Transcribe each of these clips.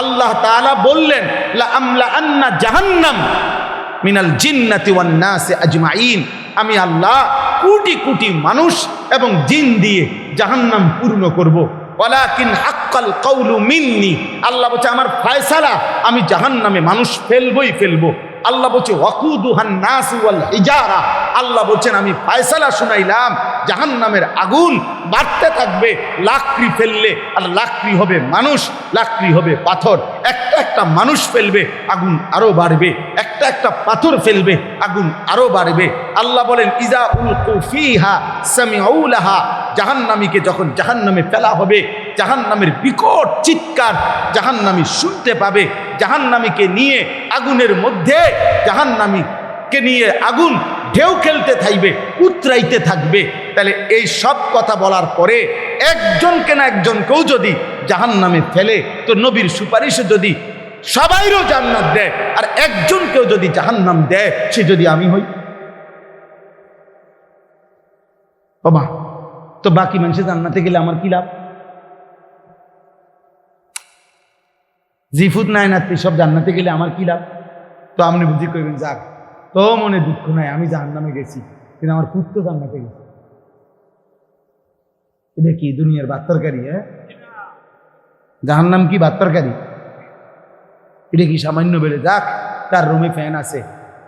আল্লাহ তাআলা বললেন লা আমলা আন্না জাহান্নাম মিনাল জিন্নাতি ওয়ান নাসি আজমাইন, আমি আল্লাহ কোটি কোটি মানুষ এবং জিন দিয়ে জাহান্নাম পূর্ণ করব। ওয়ালাকিন হাক্কাল কাউলু মিন্নি, আল্লাহ বলছে আমার ফয়সালা, আমি জাহান্নামে মানুষ ফেলবই ফেলবো। আল্লাহ বলছে ওয়াকুদুহান নাস ওয়াল হিজারা, আল্লাহ বলছেন আমি ফয়সালা শুনাইলাম জাহান্নামের আগুন বাড়তে থাকবে, লাকড়ি ফেললে আর লাকড়ি হবে মানুষ, লাকড়ি হবে পাথর, একটা একটা মানুষ ফেলবে আগুন আরো বাড়বে, একটা একটা পাথর ফেলবে আগুন আরো বাড়বে। আল্লাহ বলেন ইজা উলকু ফিহা সামিউ লাহা, জাহান্নামীকে যখন জাহান্নামে ফেলা হবে, জাহান্নামের বিকট চিৎকার জাহান্নামী শুনতে পাবে। জাহান্নামীকে নিয়ে আগুনের মধ্যে, জাহান্নামীকে নিয়ে আগুন ঢেউ খেলতে থাকবে, উতরাইতে থাকবে। তাহলে এই সব কথা বলার পরে একজনকে না একজনকেও যদি জাহান্নামে ফেলে, তো নবীর সুপারিশে যদি সবাইরও জান্নাত দেয় আর একজনকেও যদি জাহান্নাম দেয়, সে যদি আমি হই, বাবা তো বাকি মানুষের জান্নাতে গেলে আমার কি লাভ? জিফুত নাই নাতি সব জান্নাতে গেলে আমার কি লাভ? তো আপনি বুঝি করবেন যাক, তো মনে দুঃখ নাই, আমি জাহান্নামে গেছি কিন্তু আমার পুত্র জান্নাতে গেছে। এটা কি দুনিয়ার বাত্তরকারী? জাহান্নাম কি বাত্তরকারী? এটা কি সামান্য বেড়ে যাক তার রুমে ফ্যান আছে,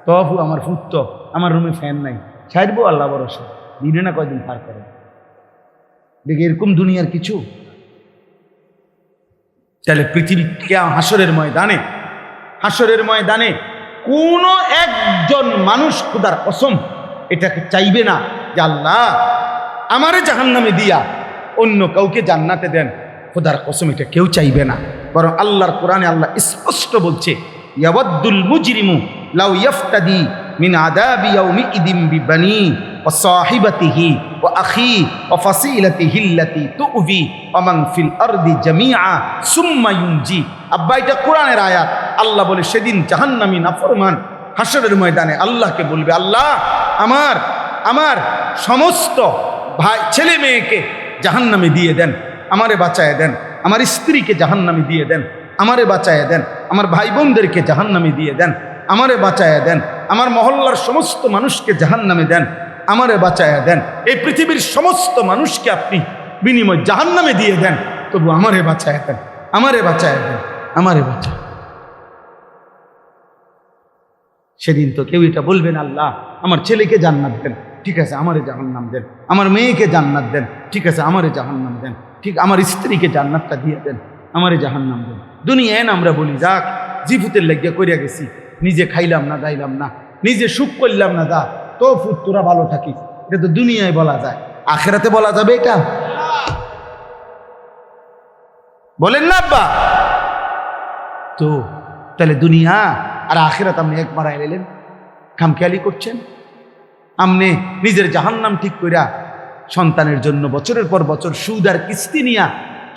তবু আমার পুত্র, আমার রুমে ফ্যান নাই, ছাড়বো আল্লাহ ভরসা, দিনে না কয়দিন পার করে। দেখি এরকম দুনিয়ার কিছু। তাহলে পৃথিবীকে হাসরের ময়দানে কোনো একজন মানুষ খোদার কসম এটাকে চাইবে না যে আল্লাহ আমারে জাহান্নামে দিয়া অন্য কাউকে জান্নাতে দেন, খোদার কসম এটা কেউ চাইবে না। বরং আল্লাহর কোরআনে আল্লাহ স্পষ্ট বলছে ইয়াওয়াদ্দুল মুজরিমু লাউ ইয়াফতাদি মিন আযাবি ইয়াউমিইদিন বিবানি ওয়া সাহিবাতিহি ওয়া আখি ওয়া ফাসিলাতিহি আল্লাতী তু'বি ওয়া মান ফিল আরদি জামিআ সুম্মা ইউনজি। আব্বা এটা কোরআনের আয়াত। আল্লাহ বলে সেদিন জাহান্নামী নাফরমান হাসরের ময়দানে আল্লাহকে বলবে, আল্লাহ আমার সমস্ত ভাই ছেলে মেয়েকে জাহান্নামে দিয়ে দেন, আমারে বাঁচায় দেন, আমার স্ত্রীকে জাহান্নামে দিয়ে দেন, আমারে বাঁচায় দেন, আমার ভাই বোনদেরকে জাহান্নামে দিয়ে দেন, আমারে বাঁচায় দেন, আমার মহল্লার সমস্ত মানুষকে জাহান্নামে দেন, আমারে বাঁচায় দেন, এই পৃথিবীর সমস্ত মানুষকে আপনি বিনিময় জাহান্নামে দিয়ে দেন, তবু আমারে বাঁচায় দেন, আমারে বাঁচায় দেন, আমারে বাঁচায়। সেদিন তো কেউ এটা বলবেন আল্লাহ আমার ছেলেকে জান্নাত দেন, ঠিক আছে আমারে জাহান্নাম দেন, আমার মেয়েকে জান্নাত দেন, ঠিক আছে আমারে জাহান্নাম দেন, ঠিক আমার স্ত্রীকে জান্নাতটা দিয়ে দেন, আমারে জাহান্নাম দেন। দুনিয়ায় আমরা বলি যাক জিফুতের লাগিয়া করিয়া গেছি, নিজে খাইলাম না, যাইলাম না, নিজে সুখ করলাম না, যা তো ফুট তোরা ভালো থাকিস, এটা তো দুনিয়ায় বলা যায়, আখেরাতে বলা যাবে এটা? বলেন না আব্বা? তো তাহলে দুনিয়া আর আখেরাত আপনি এক মারায় এলেন, খামখেয়ালি করছেন। আপনি নিজের জাহান্নাম ঠিক কইরা সন্তানের জন্য বছরের পর বছর সুদ আর কিস্তি নিয়া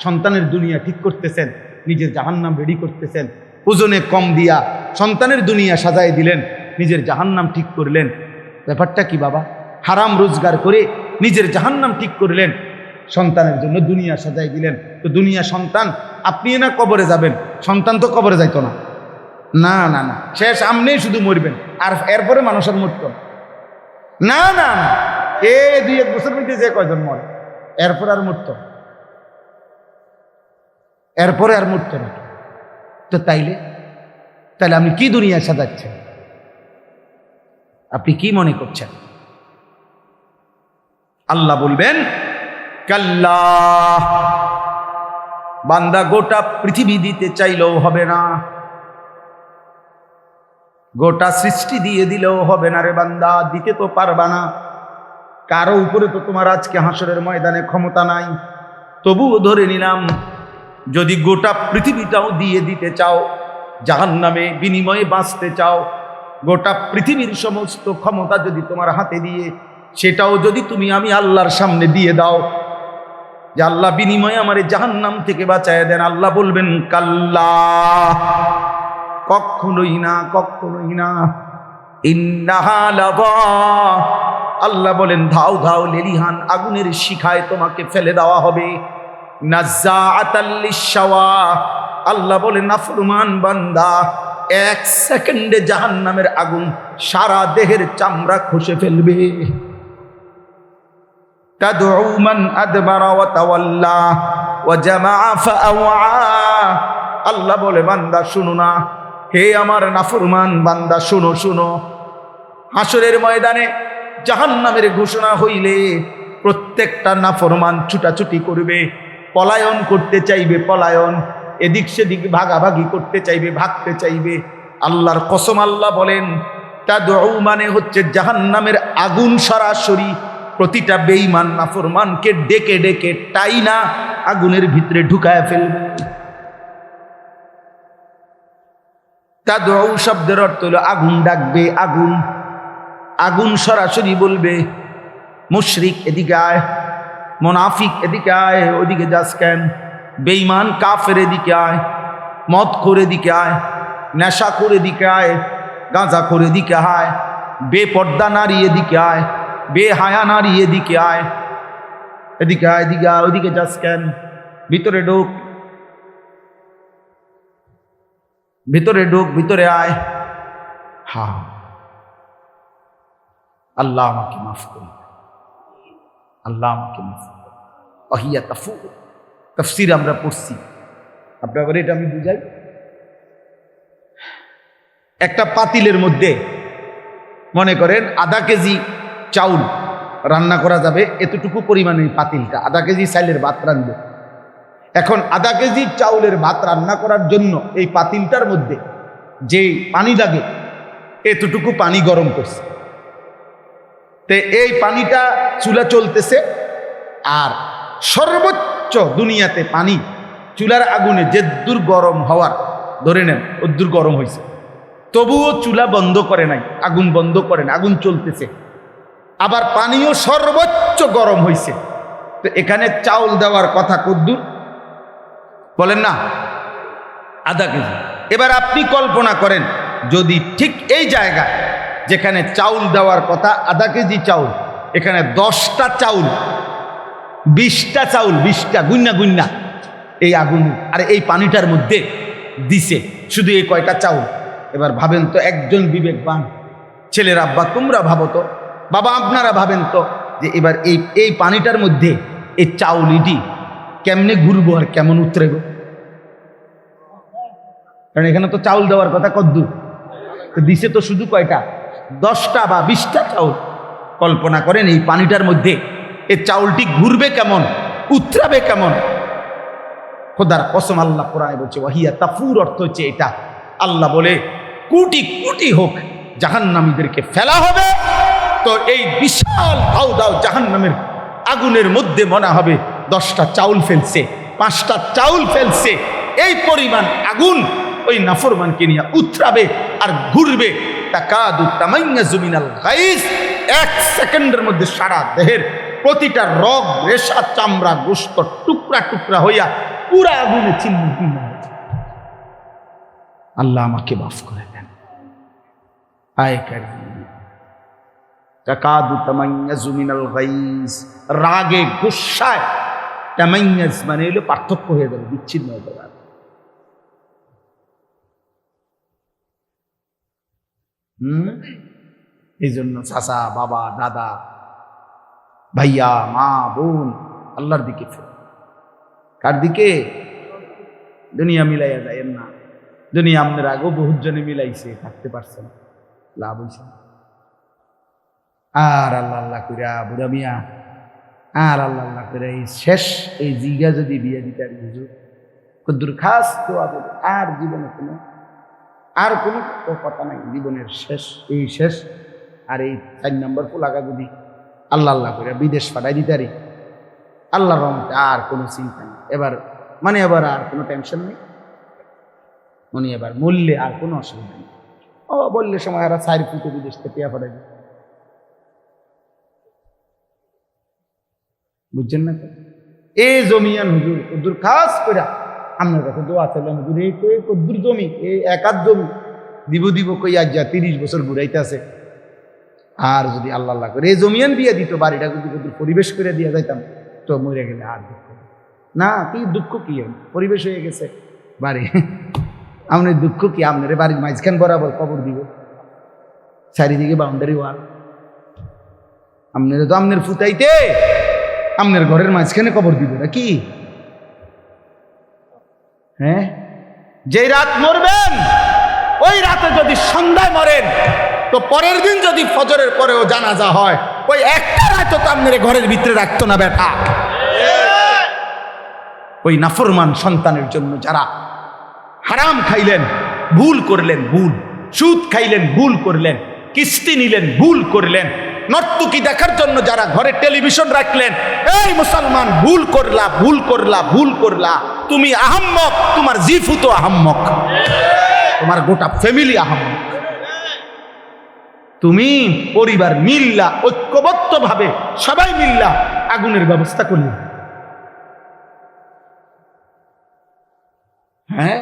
সন্তানের দুনিয়া ঠিক করতেছেন, নিজের জাহান্নাম রেডি করতেছেন, ওজনে কম দিয়া সন্তানের দুনিয়া সাজায় দিলেন, নিজের জাহান্নাম ঠিক করলেন। ব্যাপারটা কি বাবা? হারাম রোজগার করে নিজের জাহান্নাম ঠিক করলেন, সন্তানের জন্য দুনিয়া সাজাই দিলেন। তো দুনিয়া সন্তান, আপনি না কবরে যাবেন, সন্তান তো কবরে যাইতো না, না না না, শেষ আমনেই শুধু মরবেন, আর এরপরে মানুষের মরত না, না না, এই 2-1 বছর মধ্যে যে কয়জন মরে, এরপর আর মরত, এরপরে আর মরত না। তো তাইলে আপনি কি দুনিয়া সাজাচ্ছেন? আপনি কি মনে করছেন? আল্লাহ বলবেন কাল্লা, বান্দা গোটা পৃথিবী দিতে চাইলেও হবে না, গোটা সৃষ্টি দিয়ে দিলেও হবে না রে বান্দা, দিতে তো পারবা না। কারো উপরে তো তোমার আজকে হাসরের ময়দানে ক্ষমতা নাই, তবুও ধরে নিলাম যদি গোটা পৃথিবীটাও দিয়ে দিতে চাও, জাহান্নামে বিনিময়ে বাঁচতে চাও, গোটা পৃথিবীর সমস্ত ক্ষমতা যদি তোমার হাতে দিয়ে সেটাও যদি তুমি আমি আল্লাহর সামনে দিয়ে দাও যে আল্লাহ বিনিময়ে আমারে জাহান্নাম থেকে বাঁচায় দেন, আল্লাহ বলবেন কাল্লা, কখনোই না, কখনোই না। ইন্নাহা লাযা, আল্লাহ বলেন ধাও ধাও লেলিহান আগুনের শিখায় তোমাকে ফেলে দেওয়া হবে। নাজ্জাআতাল লিশাওয়া, আল্লাহ বলে নাফরমান বান্দা 1 সেকেন্ডে জাহান্নামের আগুন সারা দেহের চামড়া খসে ফেলবে। তাদউ মান আদবারা ওয়া তাওয়াল্লা ওয়া জামাআ ফাআওয়া। আল্লাহ বলে বান্দা শুনো না, হে আমার নাফরমান বান্দা শুনো শুনো, হাসরের ময়দানে জাহান্নামের ঘোষণা হইলে প্রত্যেকটা নাফরমান ছুটাছুটি করবে, পলায়ন করতে চাইবে, পলায়ন, এদিক সেদিক ভাগাভাগি করতে চাইবে, ভাগতে চাইবে। আল্লাহর কসম আল্লাহ বলেন তাদউ মানে হচ্ছে জাহান্নামের আগুন সরাসরি প্রতিটা বেঈমান নাফরমানকে ডেকে ডেকে টাইনা আগুনের ভিতরে ঢুকায় ফেলবে। তাদউ শব্দের অর্থ হলো আগুন ডাকবে, আগুন। আগুন সরাসরি বলবে মুশরিক এদিকে আয়, মুনাফিক এদিকে আয়, ওদিকে যাস কেন, বেঈমান কাফের এদিকে আয়, মদ করে দিকে আয়, নেশা করে দিকে আয়, গাঁজা করে দিকে আয়, বেপর্দা নারী এদিকে আয়, বেহায়া নারী এদিকে আয়, এদিকে আয়, এদিকে আয়, ওদিকে যাস কেন, ভিতরে ঢোক, ভিতরে ঢোক, ভিতরে আয়। হ্যাঁ, আল্লাহ আমাকে মাফ করুন, আল্লাহ আমাকে মাফ করুন। ওয়াহিয়া তাফুর তাফসীর আমরা পড়ছি, আপনাদের এটা আমি বুঝাই। একটা পাতিলের মধ্যে মনে করেন আধা কেজি চাউল রান্না করা যাবে, এতটুকু পরিমাণে পাতিলটা আধা কেজি চাইলের ভাত রাখবে। এখন আধা কেজি চাউলের ভাত রান্না করার জন্য এই পাতিলটার মধ্যে যে পানি লাগে এতটুকু পানি গরম করছে। তে এই পানিটা চুলা চলতেছে, আর সর্বোচ্চ দুনিয়াতে পানি চুলার আগুনে যে দূর গরম হওয়ার ধরে নেন ওদূর গরম হয়েছে, তবুও চুলা বন্ধ করে নাই, আগুন বন্ধ করে না, আগুন চলতেছে। আবার পানিও সর্বোচ্চ গরম হয়েছে। তো এখানে চাউল দেওয়ার কথা কদ্দূর বলেন না? আধা কেজি। এবার আপনি কল্পনা করেন যদি ঠিক এই জায়গায় যেখানে চাউল দেওয়ার কথা আধা কেজি চাউল, এখানে 10টা চাউল, 20টা চাউল, 20টা গুন্না গুন্না এই আগুন আর এই পানিটার মধ্যে দিছে শুধু এই কয়টা চাউল। এবার ভাবেন তো, একজন বিবেকবান ছেলের আব্বা তোমরা ভাবো তো, বাবা আপনারা ভাবেন তো, যে এবার এই পানিটার মধ্যে এই চাউলিটি কেমনে ঘুরবো আর কেমন উতরেব? কারণ এখানে তো চাউল দেওয়ার কথা কদ্দূর, তো দিছে তো শুধু কয়টা, 10টা বা 20টা চাউল। কল্পনা করেন এই পানিটার মধ্যে এই চাউলটি ঘুরবে কেমন, উতরাবে কেমন। খোদার কসম আল্লাহ কোরআনে বলছে ওয়াহিয়া তাফুর, অর্থ হচ্ছে এটা। আল্লাহ বলে কোটি কোটি হোক জাহান্নামীদেরকে ফেলা হবে, তো এই বিশাল দাও দাও জাহান্নামের আগুনের মধ্যে মনে হবে 10টা চাউল ফেলছে, 5টা চাউল ফেলছে। এই পরিমাণ আগুন ওই নাফরমানকে নিয়ে উতরাবে আর ঘুরবে। তাকাদু তামাইয়াজু মিনাল গাইজ, 1 সেকেন্ডের মধ্যে সারা দেহের প্রতিটা রগ, রেশা, চামড়া, গোশত টুকরা টুকরা হইয়া পুরা আগুনে ছিন্ন ভিন্ন হয়েছে। আল্লাহ আমাকে মাফ করে দেন। আয় কারীম, তাকাদু তামাইয়াজু মিনাল গাইজ, রাগে গুসায়, তামাইয়াজ মানে হলো পার্থক্য হয়ে যাবে, বিচ্ছিন্ন হয়ে যাবে। এই জন্য চাচা, বাবা, দাদা, ভাইয়া, মা, বোন আল্লাহর দিকে ফের। কার দিকে? দুনিয়া মিলাইয়া যায় না। দুনিয়া আমাদের আগেও বহুত জনে মিলাইছে, থাকতে পারছে না, লাভ হয়েছে। আর আল্লাহ আল্লাহ কইরা বুড়া মিয়া, আর আল্লাহ আল্লাহ করে এই শেষ এই জিগা যদি বিয়ে দিতে আর বুঝু কদ্দুর খাস তো আর জীবনে কোনো আর কোনো কথা নাই, জীবনের শেষ এই শেষ। আর এই 4 নম্বর ফুলাকা যদি আল্লাহ আল্লাহ করে বিদেশ পাঠাই দিতারি, আল্লাহর রহমতে আর কোনো চিন্তা নেই। এবার মানে এবার আর কোনো টেনশন নেই, মানে এবার মূল্যে আর কোনো অসুবিধা নেই। ও বললে সময় আর 4 ফুটে বিদেশ থেকে টিয়া পাঠাই দিই, বুঝছেন না? এই জমিয়ান হুজুর কদ্দুর খাস করে আপনার কাছে দোয়া চাইলাম, হুজুর এই কদ্দুর জমি, এই 1 আধ জমি দিব দিব কই আজ যা 30 বছর ঘুরাইতে আছে। আর যদি আল্লাহ আল্লাহ করে এই জমিয়ান দিয়ে দিত, বাড়িটা যদি কদ্দুর পরিবেশ করে দিয়ে যাইতাম, তো মরে গেলে আর দুঃখ না। কি দুঃখ কি, পরিবেশ হয়ে গেছে, বাড়ি আপনার দুঃখ কি? আপনার বাড়ির মাঝখান বরাবর কবর দিব, চারিদিকে বাউন্ডারি ওয়াল। আপনার তো আপনার ফুটাইতে আপনার ঘরের মাঝখানে কবর দিব নাকি? হ্যাঁ, যে রাত মরবেন ওই রাতে যদি সন্ধ্যায় মরেন তো পরের দিন যদি ফজরের পরেও জানাজা হয়, ওই একটা রাত তো আপনার ঘরের ভিতরে রাখতো না বেটা। ওই নাফরমান সন্তানের জন্য যারা হারাম খাইলেন, ভুল করলেন, ভুল সুদ খাইলেন, ভুল করলেন, কিস্তি নিলেন, ভুল করলেন, নর্তকী দেখার জন্য যারা ঘরে টেলিভিশন রাখলেন, এই মুসলমান ভুল করলা, ভুল করলা, ভুল করলা। তুমি আহাম্মক, তোমার জিফু তো আহাম্মক, তোমার গোটা ফ্যামিলি আহাম্মক। তুমি পরিবার মিল্লা, ঐক্যবদ্ধ ভাবে সবাই মিল্লা আগুনের ব্যবস্থা করলে। হ্যাঁ,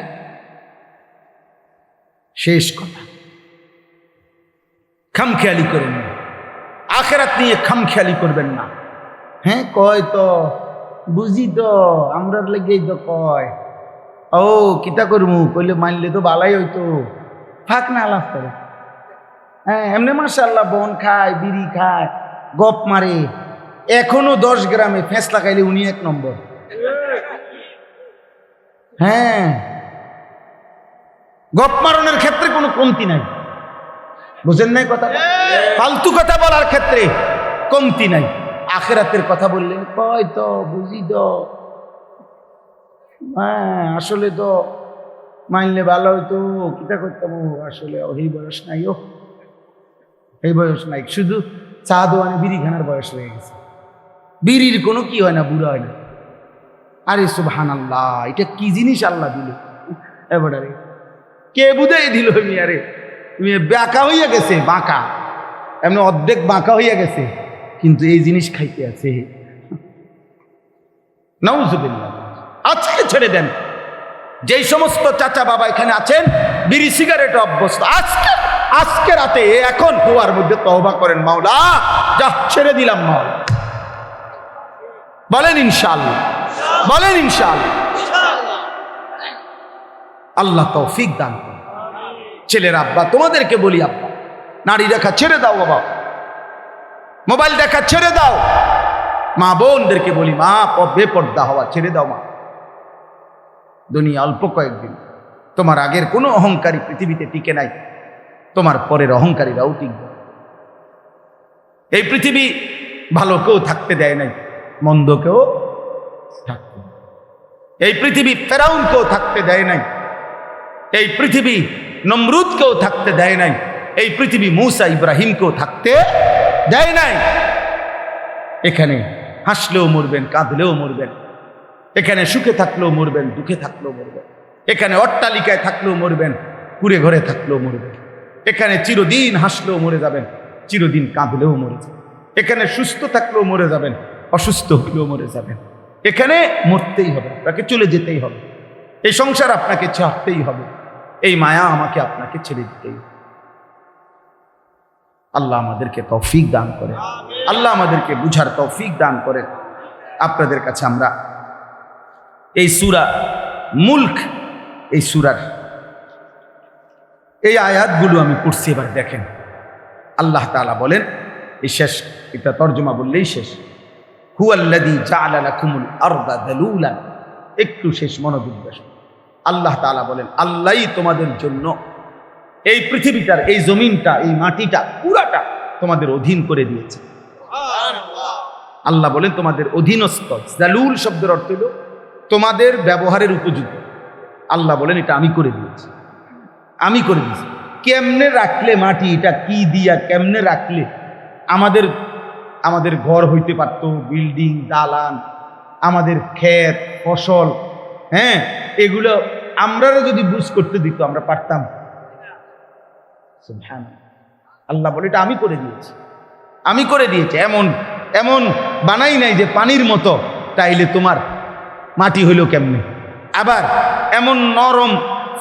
শেষ কথা, খামখেয়ালি করেন না, আখেরাত নিয়ে খামখেয়ালি করবেন না। হ্যাঁ, কয় তো বুঝি তো আমরার লেগেই তো কয়, ও কিতা করমু কইলে মানলে তো বালাই হইতো, ফাঁক না আলাপ করে। হ্যাঁ, এমনি মাশাআল্লাহ বন খায়, বিড়ি খায়, গপ মারে, এখনো 10 গ্রামে ফেঁস লাগাইলে উনি 1 নম্বর। হ্যাঁ, গপ মারণের ক্ষেত্রে কোনো কমতি নাই, বুঝেন নাই কথা? ফালতু কথা বলার ক্ষেত্রে কমতি নাই। আখেরাতের কথা বললেন, কয় তো বুঝি তো, হ্যাঁ আসলে তো মানলে ভালো হইতো, কিতা করতাম, আসলে এই বয়স নাই, ও এই বয়স নাই, শুধু চা দোয়ানে বিড়ি খানার বয়স হয়ে গেছে। বিড়ির কোনো কি হয় না, বুড়া হয় না। আরে সুবহানাল্লাহ, এটা কি জিনিস আল্লাহ দিল এবারে, কে বুঝাই দিল? মিয়ারে তুমি বাঁকা হইয়া গেছে, বাঁকা এমনি অর্ধেক বাঁকা হইয়া গেছে, কিন্তু এই জিনিস খাইতে আছে। নাউজুবিল্লাহ। আজকে ছেড়ে দেন, যেই সমস্ত চাচা বাবা এখানে আছেন বিড়ি সিগারেট অভ্যস্ত, আজকে রাতে এখন কুয়ার মধ্যে তওবা করেন, মাওলা যা ছেড়ে দিলাম মাওলা। বলেন ইনশাআল্লাহ, বলেন ইনশাআল্লাহ। আল্লাহ তৌফিক দান করুন। ছেলের আব্বা, তোমাদেরকে বলি আব্বা, নারী দেখা ছেড়ে দাও বাবা, মোবাইল দেখা ছেড়ে দাও। মা বোনদেরকে বলি, মা বেপর্দা হওয়া ছেড়ে দাও। মা, দুনিয়া অল্প কয়েকদিন, তোমার আগের কোনো অহংকারী পৃথিবীতে টিকে নাই, তোমার পরের অহংকারীরাও টিকবে। এই পৃথিবী ভালো কেউ থাকতে দেয় নাই, মন্দ কেউ থাকতে, এই পৃথিবী ফেরাউনকেও থাকতে দেয় নাই, এই পৃথিবী নমরুদকেও থাকতে দেয় নাই, এই পৃথিবী মূসা ইব্রাহিমকেও থাকতে দেয় নাই। এখানে হাসলেও মরবেন, কাঁদলেও মরবেন, এখানে সুখে থাকলেও মরবেন, দুঃখে থাকলেও মরবেন, এখানে অট্টালিকায় থাকলেও মরবেন, কুড়ে ঘরে থাকলেও মরবেন, এখানে চিরদিন হাসলেও মরে যাবেন, চিরদিন কাঁদলেও মরে যাবেন, এখানে সুস্থ থাকলেও মরে যাবেন, অসুস্থ হলেও মরে যাবেন। এখানে মরতেই হবে, আপনাকে চলে যেতেই হবে, এই সংসার আপনাকে ছাড়তেই হবে, এই মায়া আমাকে আপনাকে ছেড়ে দিতেই হবে। আল্লাহ আমাদেরকে তৌফিক দান করেন, আল্লাহ আমাদেরকে বুঝার তৌফিক দান করেন। আপনাদের কাছে আমরা এই সূরা মুলক, এই সূরার এই আয়াতগুলো আমি পড়ছি, এবার দেখেন আল্লাহ তাআলা বলেন, এই শেষ, এটা তর্জমা বললেই শেষ, হুয়াল্লাযী জাআলা লাকুমুল আরদা দালুলান, একটু শেষ মনোযোগ দেন। আল্লাহ তাআলা বলেন, আল্লাহই তোমাদের জন্য এই পৃথিবীটার, এই জমিনটা, এই মাটিটা পুরাটা তোমাদের অধীন করে দিয়েছে। আল্লাহ বলেন তোমাদের অধীনস্থ। জালুল শব্দের অর্থ হলো তোমাদের ব্যবহারের উপযুক্ত। আল্লাহ বলেন এটা আমি করে দিয়েছি, আমি করে দিয়েছি। কেমনে রাখলে মাটি, এটা কি দিয়া কেমনে রাখলে আমাদের ঘর হইতে পারতো, বিল্ডিং, দালান, আমাদের ক্ষেত ফসল, হ্যাঁ এগুলো আমরাও যদি বুঝ করতে দিত আমরা পারতাম? আল্লাহ বলে এটা আমি করে দিয়েছি, আমি করে দিয়েছি। এমন বানাই নাই যে পানির মতো, তাইলে তোমার মাটি হইল কেমনে? আবার এমন নরম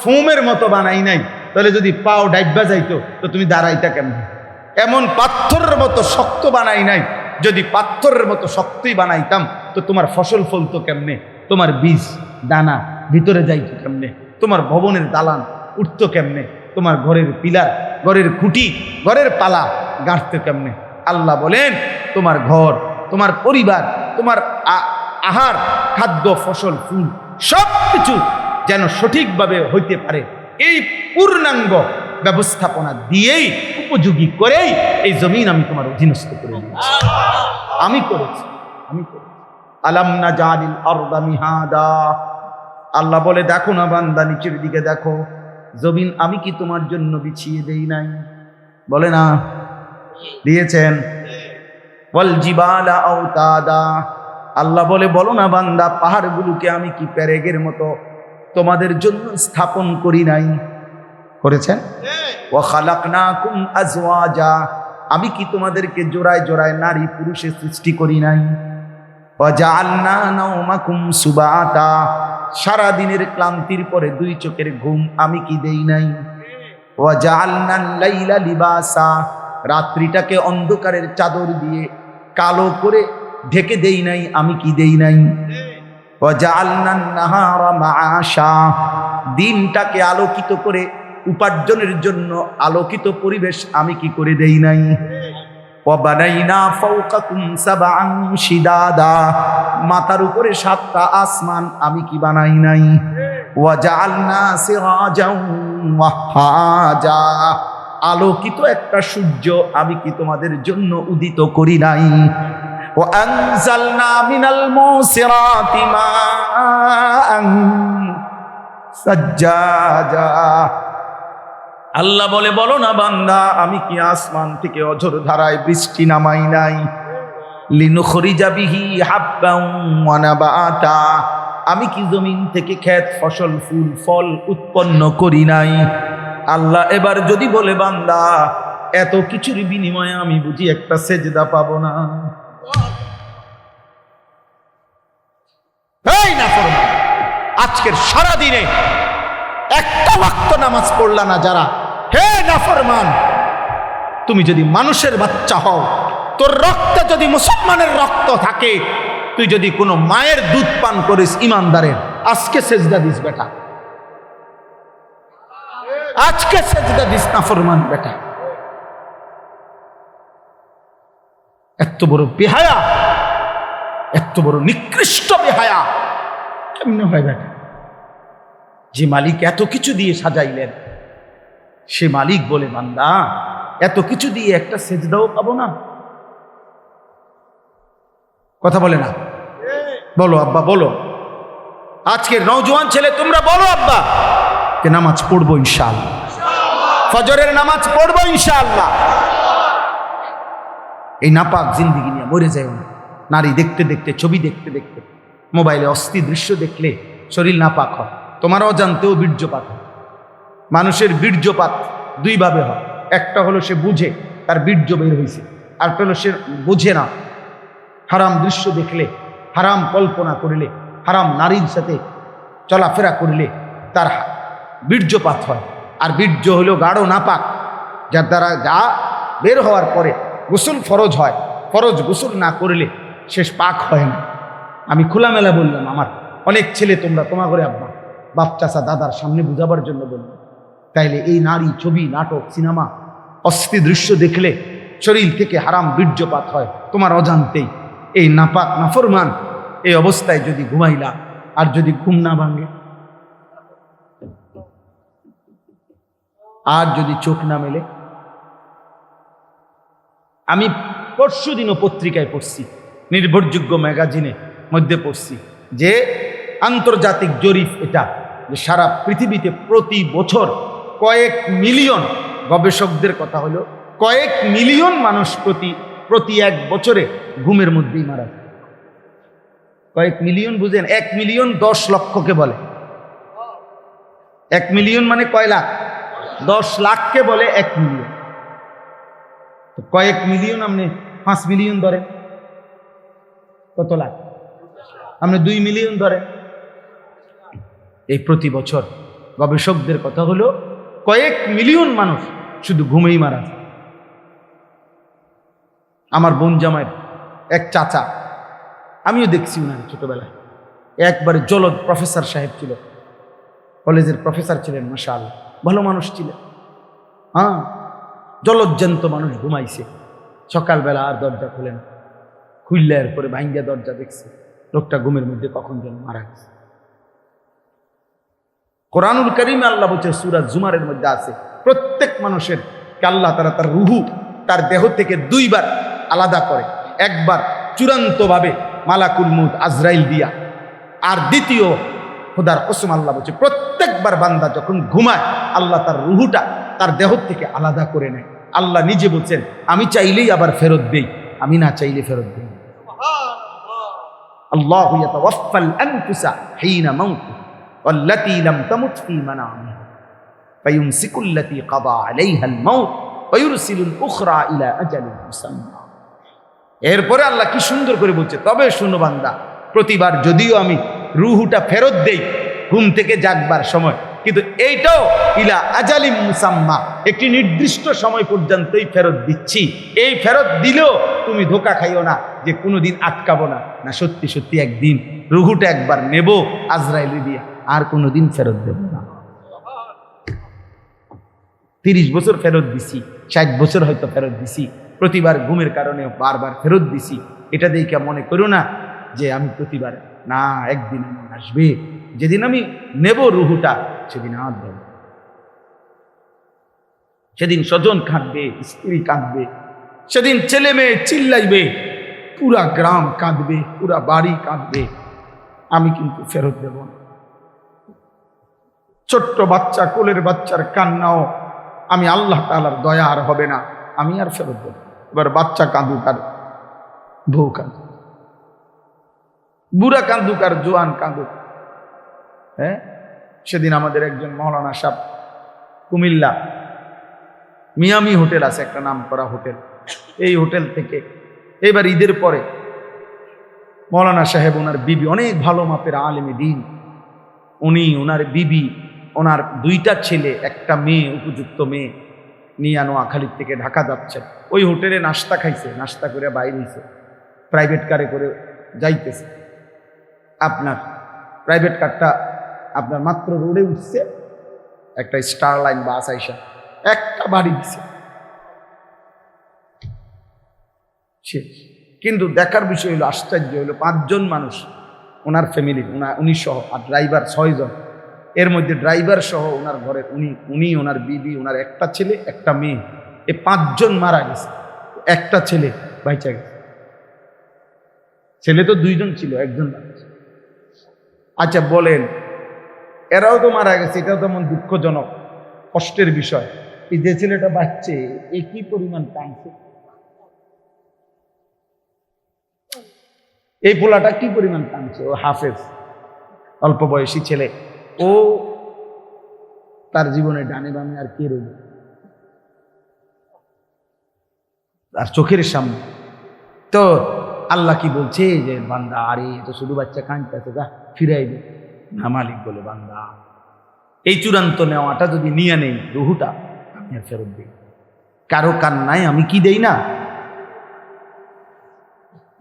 ফোমের মতো বানাই নাই, তাহলে যদি পাও ডাইবা যাইতো তো তুমি দাঁড়াইতা কেমনে? এমন পাথরের মতো শক্ত বানাই নাই, যদি পাথরের মতো শক্তই বানাইতাম তো তোমার ফসল ফলতো কেমনে, তোমার বীজ দানা ভিতরে যাইতো কেমনে? তোমার ভবনের দালান উঠতো কেমনে, তোমার ঘরের পিলার, ঘরের খুঁটি, ঘরের পালা গাঁথতে কেমনে। আল্লাহ বলেন তোমার ঘর, তোমার পরিবার, তোমার আহার, খাদ্য, ফসল, ফুল সব কিছু যেন সঠিকভাবে হইতে পারে, এই পূর্ণাঙ্গ ব্যবস্থাপনা দিয়েই, উপযোগী করেই এই জমিন আমি তোমার অধীনস্থ করে দিয়েছি। আমি করেছি। আলাম নাজালিল আরদা মিহাদা। আল্লাহ বলে দেখো না বান্দা, নিচের দিকে দেখো, জমিন আমি কি তোমার জন্য বিছিয়ে দেই নাই? বলে না দিয়েছেন। ওয়াল জিবালা আওতাদা। আল্লাহ বলে বলো না বান্দা, পাহাড়গুলোকে আমি কি পেরেগের মতো তোমাদের জন্য স্থাপন করি নাই? করেছেন। ওয়া খালাকনাকুম আজওয়াজা। আমি কি তোমাদেরকে জোড়ায় জোড়ায় নারী পুরুষে সৃষ্টি করি নাই? ওয়া জাআলনা নাওমাকুম সুবাতা। সারা দিনের ক্লান্তির পরে দুই চোখের ঘুম আমি কি দেই নাই? ওয়া জাআলনাল লাইলা লিবাসা। রাত্রিটাকে অন্ধকারের চাদর দিয়ে কালো করে ঢেকে দেই নাই আমি কি দেই নাই? ওয়া জাআলনান নাহারা মাআশা। দিনটাকে আলোকিত করে উপার্জনের জন্য আলোকিত পরিবেশ আমি কি করে দেই নাই? ওয়া বানাইনা ফাওকাকুম সাবআন শিদাদা। মাথার উপরে 7টা আসমান আমি কি বানাই নাই? ওয়া জাআলনা সিরাজাও ওয়াহাজা। আলোকিত একটা সূর্য আমি কি তোমাদের জন্য উদিত করি নাই? ওয়া আনজালনা মিনাল মুসিরাতি মাআন সাজ্জাজা। আল্লাহ বলে বলো না বান্দা, আমি কি আসমান থেকে অঝোর ধারায় বৃষ্টি নামাই নাই? লিনুখরিজা বিহি হাব্বান ওয়া নাবাতা। আমি কি জমিন থেকে ক্ষেত, ফসল, ফুল, ফল উৎপন্ন করি নাই? আল্লাহ এবার যদি বলে বান্দা, এত কিছুর বিনিময়ে আমি বুঝি একটা সেজদা পাবো না? এই নাফরমান, আজকের সারা দিনে একটা ওয়াক্ত নামাজ পড়লা না যারা, হে নাফরমান, তুমি যদি মানুষের বাচ্চা হও, তোর রক্তে যদি মুসলমানের রক্ত থাকে, তুই যদি কোনো মায়ের দুধ পান করিস ইমানদারের, আজকে সেজদা দিস বেটা, আজকে সেজদা দিস নাফরমান বেটা। এত বড় বেহায়া, এত বড় নিকৃষ্ট বেহায়া কেমনে হয় বেটা? যে মালিক এত কিছু দিয়ে সাজাইলেন, সে মালিক বলে বান্দা এত কিছু দিয়ে একটা সেজদাও পাবো না? কথা বলে না? বলো আব্বা বলো, আজকের নওজোয়ান ছেলে তোমরা বলো আব্বা কে নামাজ পড়বো ইনশাআল্লাহ, ফজরের নামাজ পড়বো ইনশাআল্লাহ। এই নাপাক জিন্দিগি নিয়ে মরে যায় না। নারী দেখতে দেখতে, ছবি দেখতে দেখতে, মোবাইলে অস্থির দৃশ্য দেখলে শরীর নাপাক হয়। তোমার অজান্তেও বীর্যপাত হয়। মানুষের বীর্যপাত দুইভাবে হয়, একটা হলো সে বুঝে তার বীর্য বের হয়েছে, আরেকটা হলো সে বুঝে না। হারাম দৃশ্য দেখলে, হারাম কল্পনা করিলে, হারাম নারীর সাথে চলাফেরা করিলে তার বীর্যপাত হয়। আর বীর্য হলো গাঢ় নাপাক, যার দ্বারা যা বের হওয়ার পরে গোসল ফরজ হয়, ফরজ গোসল না করলে শেষ পাক হয় না। আমি খোলামেলা বললাম, আমার অনেক ছেলে তোমরা তোমার করে আব্বা, বাপ, চাচা, দাদার সামনে বুঝাবার জন্য বললাম। তাইলে এই নারী, ছবি, নাটক, সিনেমা, অস্থির দৃশ্য দেখলে শরীর থেকে হারাম বীর্যপাত হয় তোমার অজান্তেই। এই নাপাক নাফরমান এই অবস্থায় যদি ঘুমাইলা, আর যদি ঘুম না ভাঙে, আর যদি চোখ না মেলে। আমি পরশু দিনও পত্রিকায় পড়ছি, নির্ভরযোগ্য ম্যাগাজিনে মধ্যে পড়ছি যে আন্তর্জাতিক জরিপ এটা, যে সারা পৃথিবীতে প্রতি বছর কয়েক মিলিয়ন, গবেষকদের কথা হলো কয়েক মিলিয়ন মানুষ প্রতি এক বছরে ঘুমের মধ্যেই মারা যায়। কয়েক মিলিয়ন বুঝেন? 1 মিলিয়ন 10 লক্ষকে বলে। 1 মিলিয়ন মানে কয় লাখ? 10 লাখকে বলে 1 মিলিয়ন। কয়েক মিলিয়ন, আপনি 5 মিলিয়ন ধরে কত লাখ? আপনি 2 মিলিয়ন ধরে। এই প্রতি বছর গবেষকদের কথা হলো কয়েক মিলিয়ন মানুষ শুধু ঘুমেই মারা যায়। আমার বোন জামাইয়ের এক চাচা, আমিও দেখছি উনার ছোটবেলায়, একবারে জলদ প্রফেসর সাহেব ছিল, কলেজের প্রফেসর ছিলেন, মাশাআল্লাহ, ভালো মানুষ ছিলেন। হ্যাঁ, জলজ্জান্ত মানুষ ঘুমাইছে, সকালবেলা আর দরজা খুলেন, খুললে এরপরে ভাঙ্গা দরজা দেখছে, লোকটা ঘুমের মধ্যে কখন যেন মারা গেছে। কোরআনুল কারীমে আল্লাহ বলছে, সূরা জুমারের মধ্যে আছে, প্রত্যেক মানুষের আল্লাহ তাআলা তার রুহু তার দেহ থেকে দুইবার আলাদা করে, একবার চূড়ান্তভাবে মালাকুল মউত আজরাইল দিয়া, আর দ্বিতীয় খোদার কসম আল্লাহ বলছে প্রত্যেকবার বান্দা যখন ঘুমায় আল্লাহ তার রুহুটা তার দেহ থেকে আলাদা করে নেয়। আল্লাহ নিজে বলছেন, আমি চাইলেই আবার ফেরত দেই, আমি না চাইলে ফেরত দেই। আল্লাহু ইয়াতাওয়াফাল আনফুসা হিনা মাউতিহা ওয়াল্লাতী লাম তামুত ফী মানামিহা ফায়ুমসিকুল্লাতী কাদা আলাইহাল মাউত ওয়া ইউরসিলুল উখরা ইলা আজালিন মুসাম্মা। এরপরে আল্লাহ কি সুন্দর করে বলছে, তবে শুনো বান্দা, প্রতিবার যদিও আমি রুহুটা ফেরত দেই ঘুম থেকে জাগবার সময়, কিন্তু এইটাও ইলা আজালিম মুসাম্মা, একটি নির্দিষ্ট সময় পর্যন্তই ফেরত দিচ্ছি। এই ফেরত দিলেও তুমি ধোকা খাইও না যে কোনোদিন আটকাবো না, না সত্যি সত্যি একদিন রুহুটা একবার নেব আজরাইল দিয়ে, আর কোনোদিন ফেরত দেব না। 30 বছর ফেরত দিছি, 60 বছর হয়তো ফেরত দিছি, প্রতিবার ঘুমের কারণে বারবার ফেরত দিছি। এটা দেখে মনে করো না যে আমি প্রতিবার, না, একদিন এমন আসবে যেদিন আমি নেব রুহুটা, সেদিন আর দেব, সেদিন স্বজন কাঁদবে, স্ত্রী কাঁদবে, সেদিন ছেলে মেয়ে চিল্লাইবে, পুরা গ্রাম কাঁদবে, পুরা বাড়ি কাঁদবে, আমি কিন্তু ফেরত দেব না। ছোট্ট বাচ্চা, কোলের বাচ্চার কান্নাও আমি আল্লাহ তাআলার দয়া আর হবে না, আমি আর ফেরত দেব। এবার বাচ্চা কাঁদুক আর বউ কাঁদুক, বুড়া কাঁদুক আর জোয়ান কাঁদুক। হ্যাঁ, সেদিন আমাদের একজন মাওলানা সাহেব, কুমিল্লা মিয়ামি হোটেল আছে একটা নাম করা হোটেল, এই হোটেল থেকে এবার ঈদের পরে মাওলানা সাহেব, ওনার বিবি অনেক ভালো মাপের আলেমে দ্বীন, উনি, ওনার বিবি, ওনার 2টা ছেলে, একটা মেয়ে, উপযুক্ত মেয়ে নিয়ে নোয়াখালীর থেকে ঢাকা যাচ্ছেন। ওই হোটেলে নাস্তা খাইছে, নাস্তা করে বাইরে হয়েছে, প্রাইভেট কারে করে যাইতেছে। আপনার প্রাইভেট কারটা আপনার মাত্র রোডে উঠছে, একটা স্টার লাইন বাস আইসা একটা বাড়ি দিছে, কিন্তু দেখার বিষয় হলো, আশ্চর্য হলো, 5 জন মানুষ ওনার ফ্যামিলি, উনি সহ, আর ড্রাইভার 6 জন। এর মধ্যে ড্রাইভার সহ ওনার ঘরে উনি, ওনার বিবি, ওনার একটা ছেলে, একটা মেয়ে, এই 5 জন মারা গেছে, একটা ছেলে বাইচা গেছে। ছেলে তো 2 জন ছিল, 1 জন মারা গেছে। আচ্ছা বলেন, এরাও তো মারা গেছে, এটাও তেমন দুঃখজনক, কষ্টের বিষয়। এই যে ছেলেটা বাচ্চে, এ কি পরিমাণ কাঁদছে, এই পোলাটা কি পরিমাণ কাঁদছে। ও হাফেজ, অল্প বয়সী ছেলে, ও তার জীবনে ডানে বামে আর কে রইল, আর চোখের সামনে। তো আল্লাহ কি বলছে যে বান্দা, আরে তো শুধু বাচ্চা কাঁদতেছে, যা ফিরাইবে না। মালিক বলে, বান্দা এই চূড়ান্ত নেওয়াটা যদি নিয়ে নেই, রুহুটা আমি আর ফেরত দিই, কারো কান্নায় আমি কি দেই না।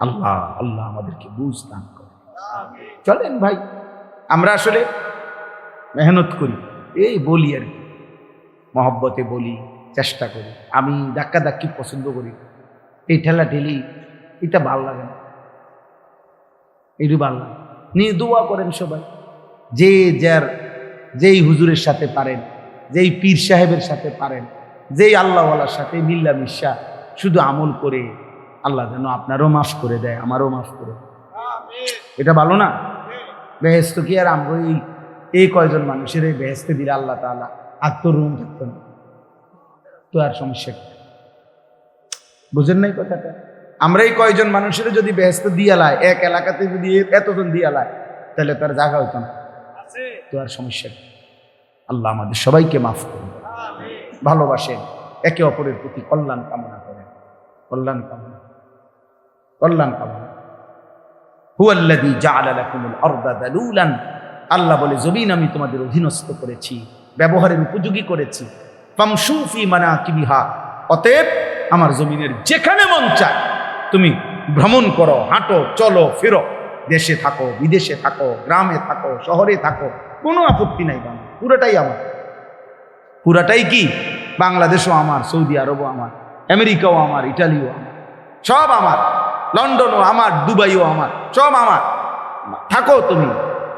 আল্লাহ আল্লাহ আমাদেরকে বুঝ দান করে। চলেন ভাই, আমরা আসলে মেহনত করি, এই বলি আর কি, মহব্বতে বলি, চেষ্টা করি। আমি ধাক্কা ধাক্কি পছন্দ করি, এই ঠেলা ঠেলি এটা ভাল লাগে না, এইটু ভাল লাগে। নিয়ে দোয়া করেন সবাই, যে যার, যেই হুজুরের সাথে পারেন, যেই পীর সাহেবের সাথে পারেন, যেই আল্লাহওয়ালার সাথে মিল্লামিশা শুধু আমল করে, আল্লাহ যেন আপনারও মাফ করে দেয়, আমারও মাফ করে। এটা ভালো না? বেহেস্ত কি আর আমরা এই কয়জন মানুষের এই বেহেস্তে দিলে আল্লাহ তাআলা আর তো রুম থাকতো না, তো আর সমস্যা কি? বুঝেন নাই কথাটা? আমরা এই কয়জন মানুষের যদি বেহেস্ত দিয়া লাই, এক এলাকাতে যদি এতজন দিয়া লাই, তাহলে তার জায়গা হইতো না, তো আর সমস্যা কি? আল্লাহ আমাদের সবাইকে মাফ করুন, ভালোবাসেন, একে অপরের প্রতি কল্যাণ কামনা করেন, কল্যাণ কামনা, কল্যাণ কামনা। হুয়াল্লাযী জাআলা লাকুমুল আরদা যালুলান, আল্লাহ বলে জমিন আমি তোমাদের অধীনস্থ করেছি, ব্যবহারের উপযোগী করেছি। ফামশু ফি মানাকিবিহা, অতএব আমার জমিনের যেখানে মন চায় তুমি ভ্রমণ করো, হাঁটো, চলো, ফেরো, দেশে থাকো, বিদেশে থাকো, গ্রামে থাকো, শহরে থাকো, কোনো আপত্তি নাই বাবা। পুরোটাই আমার। পুরাটাই কি? বাংলাদেশও আমার, সৌদি আরবও আমার, আমেরিকাও আমার, ইটালিও আমার, সব আমার, লন্ডনও আমার, দুবাইও আমার, সব আমার। থাকো তুমি,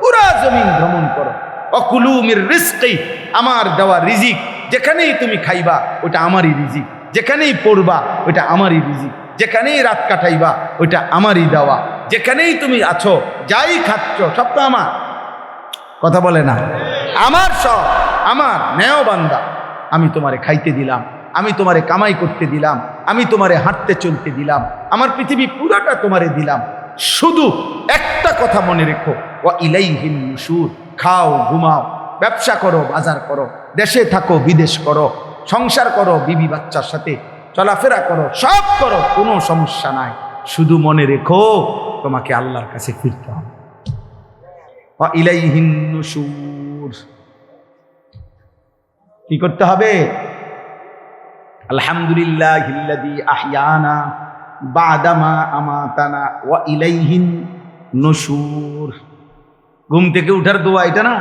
পুরা জমিন ভ্রমণ করো। অকুলু মির রিজকি, আমার দেওয়া রিজিক, যেখানেই তুমি খাইবা ওটা আমারই রিজিক, যেখানেই পড়বা ওটা আমারই রিজিক, যেখানেই রাত কাটাইবা ওটা আমারই দেওয়া, যেখানেই তুমি আছো যাই খাচ্ছ সব তো আমার। কথা বলে না? আমার সব আমার। নেও বান্দা, আমি তোমারে খাইতে দিলাম, আমি তোমারে কামাই করতে দিলাম, আমি তোমারে হাঁটতে চলতে দিলাম, আমার পৃথিবী পুরাটা তোমারে দিলাম। শুধু একটা কথা মনে রেখো, ওয়া ইলাইহিন নুশুর। খাও, ঘুমাও, ব্যবসা করো, বাজার করো, দেশে থাকো, বিদেশ করো, সংসার করো, বিবি বাচ্চার সাথে চলাফেরা করো, সব করো, কোনো সমস্যা নাই। শুধু মনে রেখো তোমাকে আল্লাহর কাছে ফিরতে হবে। ওয়া ইলাইহিন নুশুর। কি করতে হবে? আলহামদুলিল্লাহিল্লাযী আহইয়ানা বা'দামা আমাতানা ওয়া ইলাইহিন নুশুর। ঘুম থেকে উঠার দোয়া এটা না?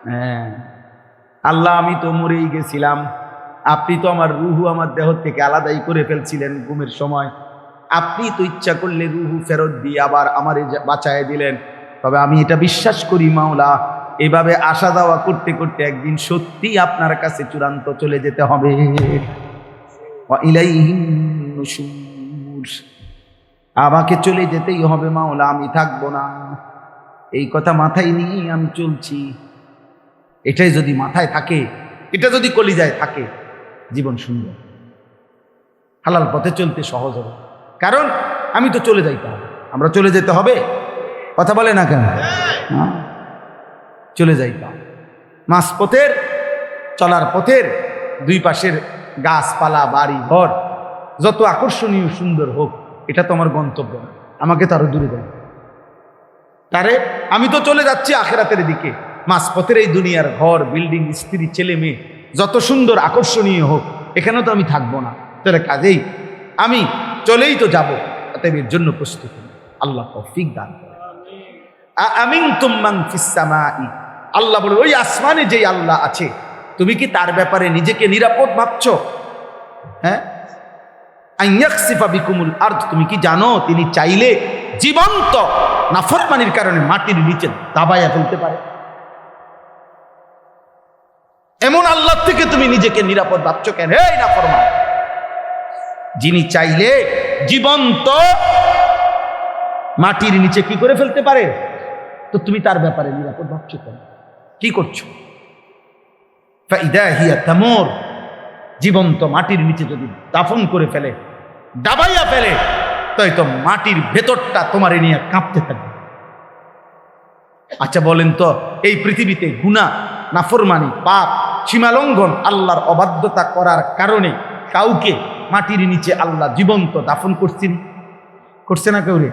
হ্যাঁ, আল্লাহ আমি তো মরেই গেছিলাম, আপনি তো আমার রুহু আমার দেহ থেকে আলাদাই করে ফেলছিলেন ঘুমের সময়, আপনি তো ইচ্ছা করলে রুহু ফেরত দিয়ে আবার আমারে বাঁচায় দিলেন। তবে আমি এটা বিশ্বাস করি মাওলা, এভাবে আসা যাওয়া করতে করতে একদিন সত্যি আপনার কাছে চূড়ান্ত চলে যেতে হবে। আমাকে চলে যেতেই হবে মাওলা, আমি থাকবো না। এই কথা মাথায় নিয়েই আমি চলছি। এটাই যদি মাথায় থাকে, এটা যদি কলিজায় থাকে, জীবন সুন্দর, হালাল পথে চলতে সহজ হবে। কারণ আমি তো চলে যাইতে হবে, আমরা চলে যেতে হবে। কথা বলে না কেন? চলে যাইতাম মাঝপথের, চলার পথের দুই পাশের গাছপালা, বাড়ি ঘর যত আকর্ষণীয় সুন্দর হোক, এটা তো আমার গন্তব্য না, আমাকে তো আরো দূরে যাই। তারে আমি তো চলে যাচ্ছি আখেরাতের দিকে। মাঝপথের এই দুনিয়ার ঘর, বিল্ডিং, স্ত্রী, ছেলে মেয়ে যত সুন্দর আকর্ষণীয় হোক, এখানেও তো আমি থাকবো না। তাহলে কাজেই আমি চলেই তো যাব, অতএব এর জন্য প্রস্তুত। আল্লাহ তৌফিক দান করে। আমিনতুম মান ফিস সামাই, আল্লাহ বলে ওই আসমানে যেই আল্লাহ আছে, তুমি কি তার ব্যাপারে নিজেকে নিরাপদ ভাবছো? হ্যাঁ, আইয়াকসিফা বিকুমুল আরদ, তুমি কি জানো তিনি চাইলে জীবন্ত নাফরমানির কারণে মাটির নিচে দাবাইয়া ফেলতে পারে? এমন আল্লাহ থেকে তুমি নিজেকে নিরাপদ ভাবছো কেন? এই নাফরমান, যিনি চাইলে জীবন্ত মাটির নিচে কি করে ফেলতে পারে, তো তুমি তার ব্যাপারে নিরাপদ ভাবছো কেন? কি করছো? ফাইদা হিয়া তামুর, জীবন্ত মাটির নিচে যদি দাফন করে ফেলে, দাবাইয়া ফেলে, তাই তো মাটির ভেতরটা তোমারে নিয়ে কাঁপতে থাকবে। আচ্ছা বলেন তো, এই পৃথিবীতে গুনাহ, নাফরমানি, পাপ, সীমালঙ্ঘন, আল্লাহর অবাধ্যতা করার কারণে কাউকে মাটির নিচে আল্লাহ জীবন্ত দাফন করছেন? করছে না কেউ রে?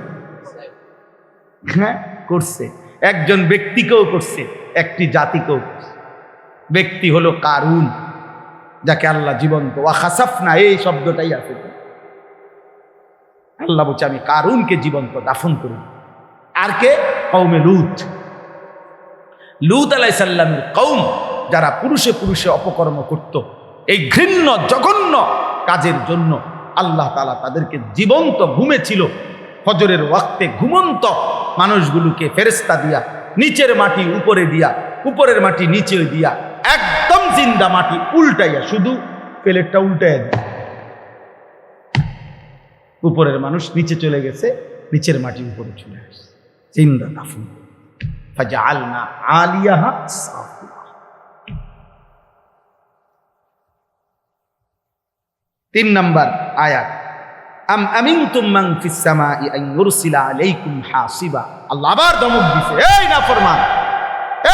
হ্যাঁ করছে। একজন ব্যক্তিকেও করছে, একটি জাতিকেও করছে। ব্যক্তি হলো কারুন, যাকে আল্লাহ জীবন্ত, ওয়া খাসাফনা, এই শব্দটাই আছে। আল্লাহ বলছে আমি কারুনকে জীবন্ত দাফন করি। আর কে? কওমে লূত। লূত আলাইহিস সালামের কওম, যারা পুরুষে পুরুষে অপকর্ম করত, এই ঘৃণ্য জঘন্য কাজের জন্য আল্লাহ তাআলা তাদেরকে জীবন্ত ঘুমেছিল, ফজরের ওয়াক্তে ঘুমন্ত মানুষগুলোকে ফেরেশতা দিয়া নিচের মাটি উপরে দিয়া, উপরের মাটি নিচে দিয়া, একদম জিন্দা মাটি উল্টাইয়া, শুধু প্লেটটা উল্টাইয়া দিয়া, উপরের মানুষ নিচে চলে গেছে, নিচের মাটি উপরে চলে গেছে, জিন্দা দাফন। ফাজআলনা আলিয়াহা সাফিলা। 3 নম্বর আয়াত, আম আমিনতুম মান ফিস সামাই আন ইউরসিলা আলাইকুম হাসিবা। আল্লাহ আবার ধমক দিছে, এই নাফরমান,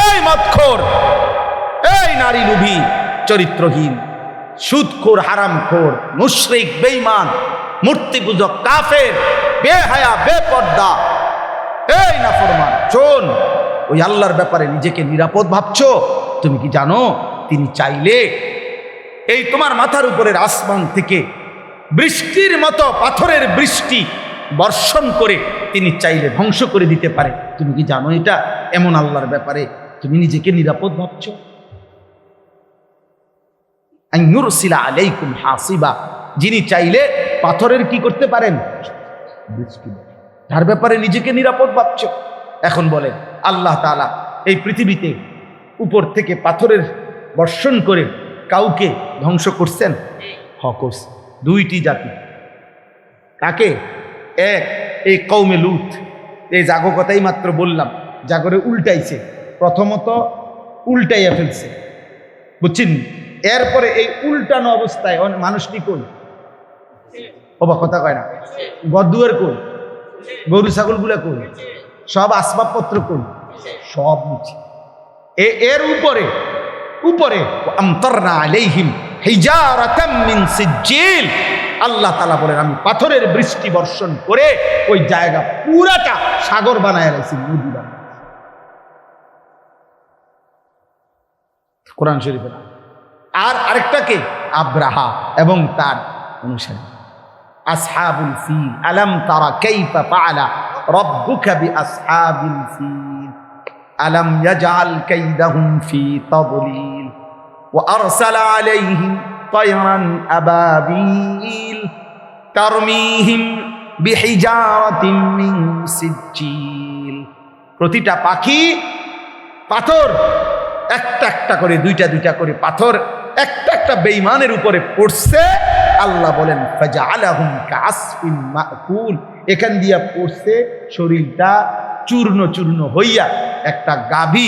এই মদখোর, এই নারী লোভী, চরিত্রহীন, সুদখোর, হারামখোর, মুশরিক, বেঈমান, মূর্তি পূজক, কাফের, বেহায়া, বেপর্দা, এই নাফরমান, শোন, ওই আল্লাহর ব্যাপারে নিজেকে নিরাপদ ভাবছো? তুমি কি জানো তিনি চাইলে এই তোমার মাথার উপরের আসমান থেকে বৃষ্টির মতো পাথরের বৃষ্টি বর্ষণ করে তিনি চাইলে ধ্বংস করে দিতে পারে? তুমি কি জানো এটা? এমন আল্লাহর ব্যাপারে তুমি নিজেকে নিরাপদ ভাবছো? আন ইউরসিলা আলাইকুম হাসিবা, যিনি চাইলে পাথরের কি করতে পারেন? বৃষ্টি। তার ব্যাপারে নিজেকে নিরাপদ ভাবছো? এখন বলেন, আল্লাহ তাআলা এই পৃথিবীতে উপর থেকে পাথরের বর্ষণ করে কাউকে ধ্বংস করছেন? করছে। দুইটি জাতি। কাকে? এক, এই কওমে লূত। এই জাগো কথাই মাত্র বললাম, জাগরে উল্টাইছে। প্রথমত উল্টাইয়া ফেলছে, বুঝছেন? এরপরে এই উল্টানো অবস্থায় মানুষ কি কই? বাবা কথা কয় না। গদুয়ার কই? গরু ছাগল গুলা কই? সব আসবাবপত্র কই? সব নিচে। এর উপরে উপরে আমতারনা আলাইহিম হিজারাতাম মিন সিজ্জিল, আল্লাহ তাআলা বলেন আমি পাথরের বৃষ্টি বর্ষণ করে ওই জায়গা পুরাটা সাগর বানায় রাখছি, নদী বানায়। কোরআন শরীফে। আর আরেকটাকে আব্রাহা এবং তার অনুসারী আসহাবুল ফিল, আলাম তারা কাইফা ফাআলা রাব্বুকা বিআসহাবিল ফিল আলাম ইয়াজআল কাইদাহুম ফি তাদলিল ওয়া আরসালা আলাইহিম তায়রান আবাবিল তারমিহিম বিহিজারাতিন মিন সিজ্জিল। প্রতিটা পাখি পাথর একটা একটা করে, দুইটা দুইটা করে পাথর একটা একটা বেঈমানের উপরে পড়ছে। আল্লাহ বলেন ফাজআলাহুম কাআসফিন মাকুল, এখান দিয়া পড়ছে শরীরটা চূর্ণ চূর্ণ হইয়া একটা গাভী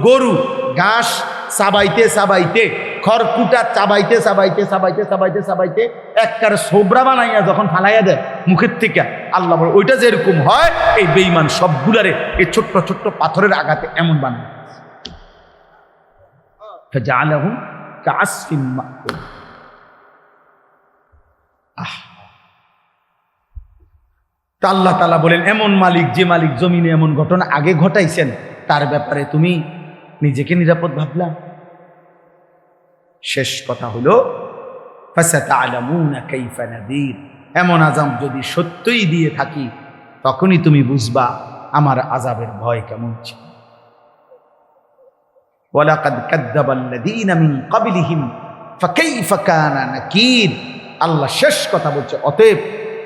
গরু ঘাস চাবাইতে চাবাইতে, খড়কুটা চাবাইতে চাবাইতে চাবাইতে চাবাইতে চাবাইতে একটার সোবরা বানাইয়া যখন ফালাইয়া দেয় মুখের থেকে, আল্লাহ বলে ওইটা যেরকম হয় এই বেঈমান সবগুলারে এই ছোট্ট ছোট্ট পাথরের আঘাতে এমন বানায়। ফাজআলাহুম কাআসফিন মাকুল। আল্লাহ তাআলা বলেন এমন মালিক, যে মালিক জমিনে এমন ঘটনা আগে ঘটাইছেন, তার ব্যাপারে তুমি নিজেকে নিরাপদ ভাবলা? শেষ কথা হলো ফাসাতা'লামুনা কাইফা নাযীর, এমন আযাব যদি সত্যই দিয়ে থাকি তখনই তুমি বুঝবা আমার আযাবের ভয় কেমন ছিল। ওয়ালাকাদ কাযযাবাল্লাযীনা মিন ক্বাবলিহিম ফাকাইফা কানা নাকির। আল্লাহ শেষ কথা বলছে, অতএব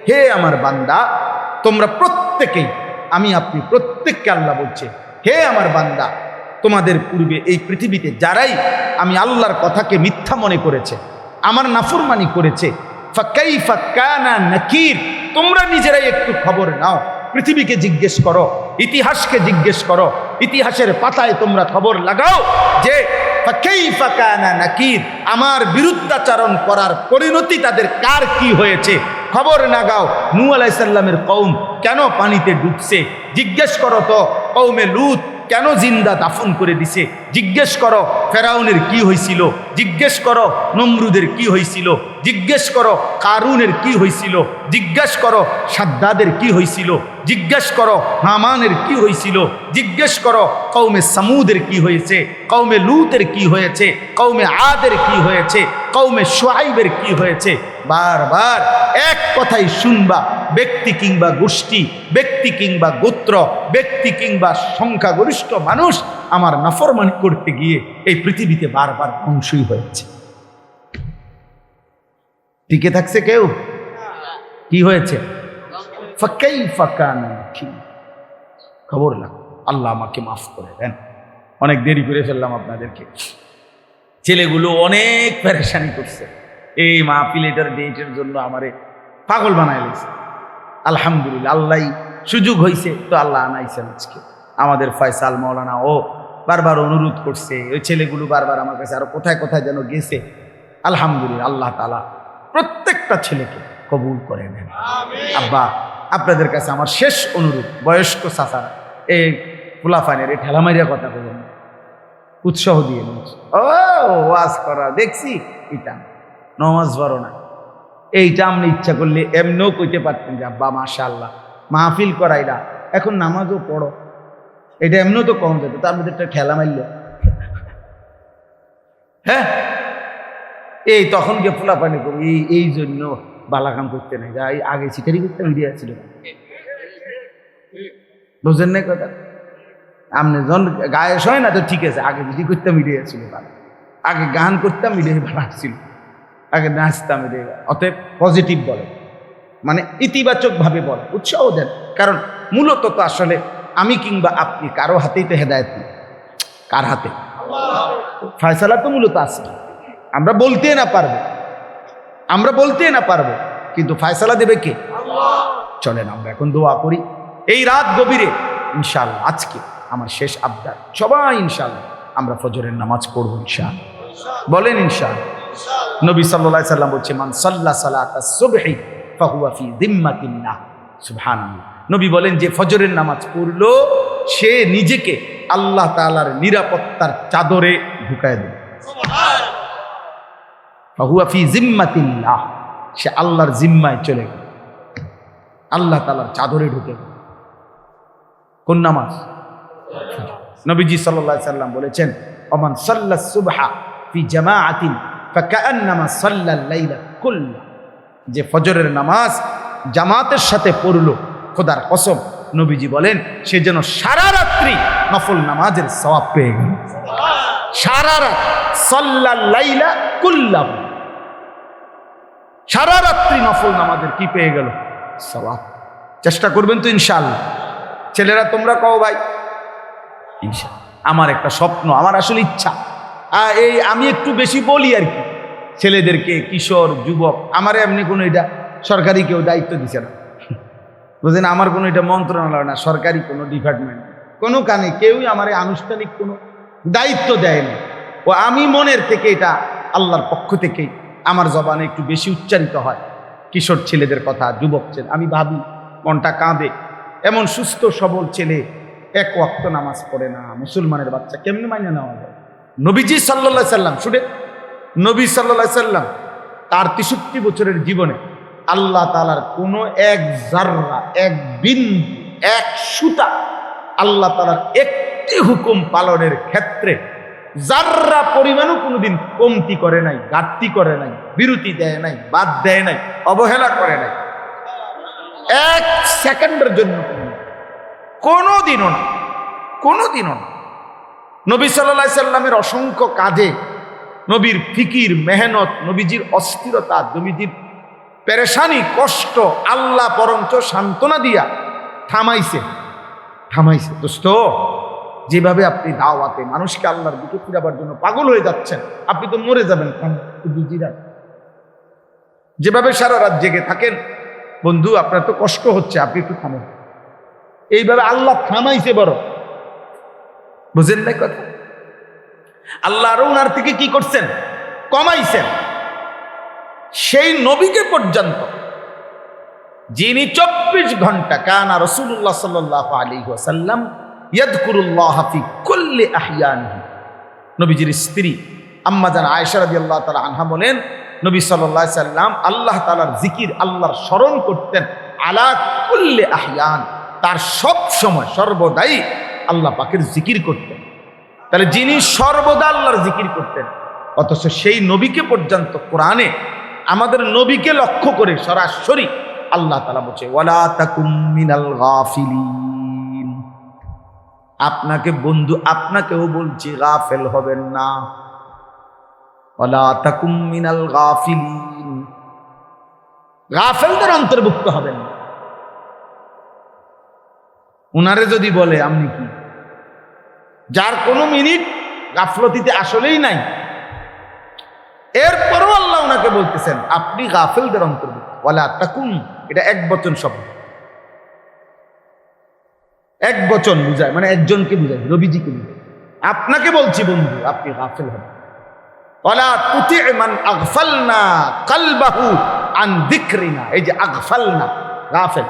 হে আমার বান্দা তোমরা প্রত্যেকেই, আমি আপনি প্রত্যেককে আল্লাহ বলছে, হে আমার বান্দা তোমাদের পূর্বে এই পৃথিবীতে যারাই আমি আল্লাহর কথাকে মিথ্যা মনে করেছে, আমার নাফরমানি করেছে, ফাকাইফা কানা নাকির, তোমরা নিজেরাই একটু খবর নাও। পৃথিবীকে জিজ্ঞেস করো, ইতিহাসকে জিজ্ঞেস করো, ইতিহাসের পাতায় তোমরা খবর লাগাও যে ফাকাইফা কানা নাকির, আমার বিরুদ্ধাচরণ করার পরিণতি তাদের কার কি হয়েছে খবর লাগাও। নূহ আলাইহিস সালামের কওম কেন পানিতে ডুবছে জিজ্ঞেস করো তো, কওমে লূত কেন জিন্দা দাফন করে দিছে জিজ্ঞেস করো, ফেরাউনের কি হয়েছিল জিজ্ঞেস করো, নমরুদের কি হয়েছিল জিজ্ঞেস করো, কারুনের কি হয়েছিল জিজ্ঞেস করো, সাদ্দাদের কি হয়েছিল জিজ্ঞেস করো, হামানের কি হয়েছিল জিজ্ঞেস করো, কওমে সামুদের কি হয়েছে, কওমে লূতের কি হয়েছে, কওমে আদের কি হয়েছে, কওমে শুআইবের কি হয়েছে। বারবার এক কথাই শুনবা, ব্যক্তি কিংবা গোষ্ঠী, ব্যক্তি কিংবা গোত্র, ব্যক্তি কিংবা সংখ্যাগরিষ্ঠ মানুষ আমার নাফরমানি করতে গিয়ে এই পৃথিবীতে বারবার ধ্বংসই হয়েছে। টিকে থাকছে কেউ? কি হয়েছে? ফাকাইফা কানা নাকির। খবর লাগ। আল্লাহ আমাকে মাফ করে দেন, অনেক দেরি করে ফেললাম আপনাদেরকে। ছেলেগুলো অনেক পেরেশানি করছে, এই মাহফিলেটার ডেটের জন্য আমারে পাগল বানায় লেছে। আলহামদুলিল্লাহ আল্লাহ সুযোগ হয়েছে তো আল্লাহ আনাইছেন আজকে। আমাদের ফয়সাল মাওলানা ও বারবার অনুরোধ করছে, ওই ছেলেগুলো বারবার আমার কাছে আরো কোথায় কোথায় যেন গেছে। আলহামদুলিল্লাহ আল্লাহ তাআলা প্রত্যেকটা ছেলেকে কবুল করে নেন। আব্বা আপনাদের কাছে আমার শেষ অনুরোধ, বয়স্ক চাচারা এই ফুলাফানের এই ঠেলামাইয়া কথা বলুন, উৎসাহ দিয়ে ও ওয়াজ করা দেখছি এটা নমাজ পড়ো না, এইটা আপনি ইচ্ছা করলে এমনিও কইতে পারতেন যে আব্বা মাশাআল্লাহ মাহফিল করাইলা, এখন নামাজও পড়ো, এটা এমনিও তো কম যেত, তার মধ্যে একটা ঠেলা মারলে হ্যাঁ এই তখন গিয়ে ফুলাপানি করি এই জন্য বালাকাম করতে নাই, যা আগে চিটারি করতে মিডিয়া ছিল, বুঝলেন না কথা? আপনি যখন গায়েস হয় না তো ঠিক আছে, আগে যদি করতাম মিডিয়া ছিল, আগে গান করতাম মিডিয়া ভালো ছিল, আগে নাচতাম মিডিয়া। অতএব পজিটিভ বলে, মানে ইতিবাচকভাবে বলে, উৎসাহ দেন। কারণ মূলত তো আসলে আমি কিংবা আপনি কারো হাতেই তো হেদায়েত নেই। কার হাতে? ফয়সালা তো মূলত আছে। আমরা বলতে না পারবো, কিন্তু ফয়সালা দেবে কে? চলেন আমরা এখন দোয়া করি। এই রাত গভীরে ইনশাআল্লাহ, আজকে আমার শেষ আবদার, সবাই ইনশাআল্লাহ আমরা ফজরের নামাজ পড়বো ইনশাআল্লাহ। বলেন ইনশাআল্লাহ। নবী সাল্লাল্লাহু আলাইহি সাল্লাম বলছে, মান সাল্লা সালাতাস সুবহি ফাহুয়া ফি যিম্মাতিল্লাহ। সুবহানাল্লাহ। নবী বলেন, যে ফজরের নামাজ পড়লো সে নিজেকে আল্লাহ তাআলার নিরাপত্তার চাদরে ঢুকায় দেবে। ফাহুয়া ফি যিম্মাতিল্লাহ, সে আল্লাহর জিম্মায় চলে গেল, আল্লাহ তাআলার চাদরে ঢুকে গেল। কোন নামাজ? নবীজি সাল্লাল্লাহু আলাইহি সাল্লাম বলেছেন, ওমান সাল্লাস সুবহা ফি জামাআতিন ফাকান্নামা সাল্লাল লাইলা কুল্লা। যে ফজরের নামাজ জামাতের সাথে পড়লো, খোদার কসম নবীজি বলেন সে যেন সারা রাত্রি নফল নামাজের সওয়াব পেয়ে গেল। সারা রাত, সাল্লাল লাইলা কুল্লা, সারা রাত্রি নফল নামাজের কি পেয়ে গেল? সওয়াব। চেষ্টা করবেন তো ইনশাআল্লাহ। ছেলেরা তোমরা কও ভাই ইনশাআল্লাহ। আমার একটা স্বপ্ন, আমার আসলে ইচ্ছা, এই আমি একটু বেশি বলি আর কি ছেলেদেরকে, কিশোর যুবক, আমার এমনি কোনো এটা সরকারি কেউ দায়িত্ব দিছে না, বুঝলেন? আমার কোনো এটা মন্ত্রণালয় না, সরকারি কোনো ডিপার্টমেন্ট, কোনো কানে কেউই আমার আনুষ্ঠানিক কোনো দায়িত্ব দেয় না। ও আমি মনের থেকে এটা আল্লাহর পক্ষ থেকেই আমার জবানে একটু বেশি উচ্চারিত হয় কিশোর ছেলেদের কথা, যুবক ছেলে। আমি ভাবি মনটা কাঁদে, এমন সুস্থ সবল ছেলে এক ওয়াক্ত নামাজ পড়ে না, মুসলমানের বাচ্চা কেমনে মাইনে নেওয়া যায়? নবীজি সাল্লাল্লাহু আলাইহি সাল্লাম, শুনে নবী সাল্লাল্লাহু আলাইহি সাল্লাম তার 63 বছরের জীবনে আল্লাহ তাআলার কোনো এক জাররা, এক বিন্দু, এক সুতা আল্লাহ তাআলার একটি হুকুম পালনের ক্ষেত্রে জাররা পরিমাণও কোনোদিন কমতি করে নাই, ঘাটতি করে নাই, বিরতি দেয় নাই, বাদ দেয় নাই, অবহেলা করে নাই, এক সেকেন্ডের জন্য কোনোদিনও না, কোনোদিনও না। নবী সাল্লাল্লাহু আলাইহি সাল্লামের অসংখ্য কাজে নবীর ফিকির, মেহনত, নবীজির অস্থিরতা, নবীজির পেরেশানি, কষ্ট আল্লাহ বরঞ্চ সান্ত্বনা দিয়া থামাইছে। দোস্ত, যেভাবে আপনি দাওয়াতে মানুষকে আল্লাহর দিকে ফিরাবার জন্য পাগল হয়ে যাচ্ছেন, আপনি তো মরে যাবেন। যেভাবে সারা রাত জেগে থাকেন, বন্ধু আপনার তো কষ্ট হচ্ছে, আপনি একটু থামেন। এইভাবে আল্লাহ থামাইছে বড়, বুঝেন না কথা? আল্লাহ আরো ওনার থেকে কি করছেন? কমাইছেন। সেই নবীকে পর্যন্ত যিনি 24 ঘন্টা কানা রাসূলুল্লাহ সাল্লাল্লাহু আলাইহি ওয়াসাল্লাম ইয়াযকুরুল্লাহ ফি কুল্লি আহইয়ানিহি। নবীজির স্ত্রী আম্মা জান আয়েশা রাদিয়াল্লাহু তাআলা আনহা বলেন, নবী সাল্লাল্লাহু আলাইহি সাল্লাম আল্লাহ তাআলার জিকির, আল্লাহর স্মরণ করতেন আলা কুল্লি আহইয়ান, তার সব সময় সর্বদাই আল্লাহ পাকের জিকির করতেন। তাহলে যিনি সর্বদা আল্লাহর জিকির করতেন, অথচ সেই নবীকে পর্যন্ত কোরআনে আমাদের নবীকে লক্ষ্য করে সরাসরি আল্লাহ তাআলা বলছে, ওয়ালা তাকুম মিনাল গাফিলিন। আপনাকে বন্ধু, আপনাকেও বলছি গাফেল হবেন না। ওয়ালা তাকুম মিনাল গাফিলিন, গাফেলদের অন্তর্ভুক্ত হবেন না। উনারে যদি বলে আপনি কি, যার কোনো মিনিট গাফলতিতে আসলেই নাই, এরপরও আল্লাহ ওনাকে বলতেছেন আপনি গাফেলদের অন্তর্ভুক্ত। ওয়ালা তাকুন, এটা এক বচন শব্দ, এক বচন বুঝায়, মানে একজনকে বুঝায়, নবীজিকে বুঝায়। আপনাকে বলছি বন্ধু, আপনি গাফেল হবেন। ওয়ালা তুতি মান আগফালনা কলবাহু আন যিকরিনা, এই যে আগফালনা, গাফেল।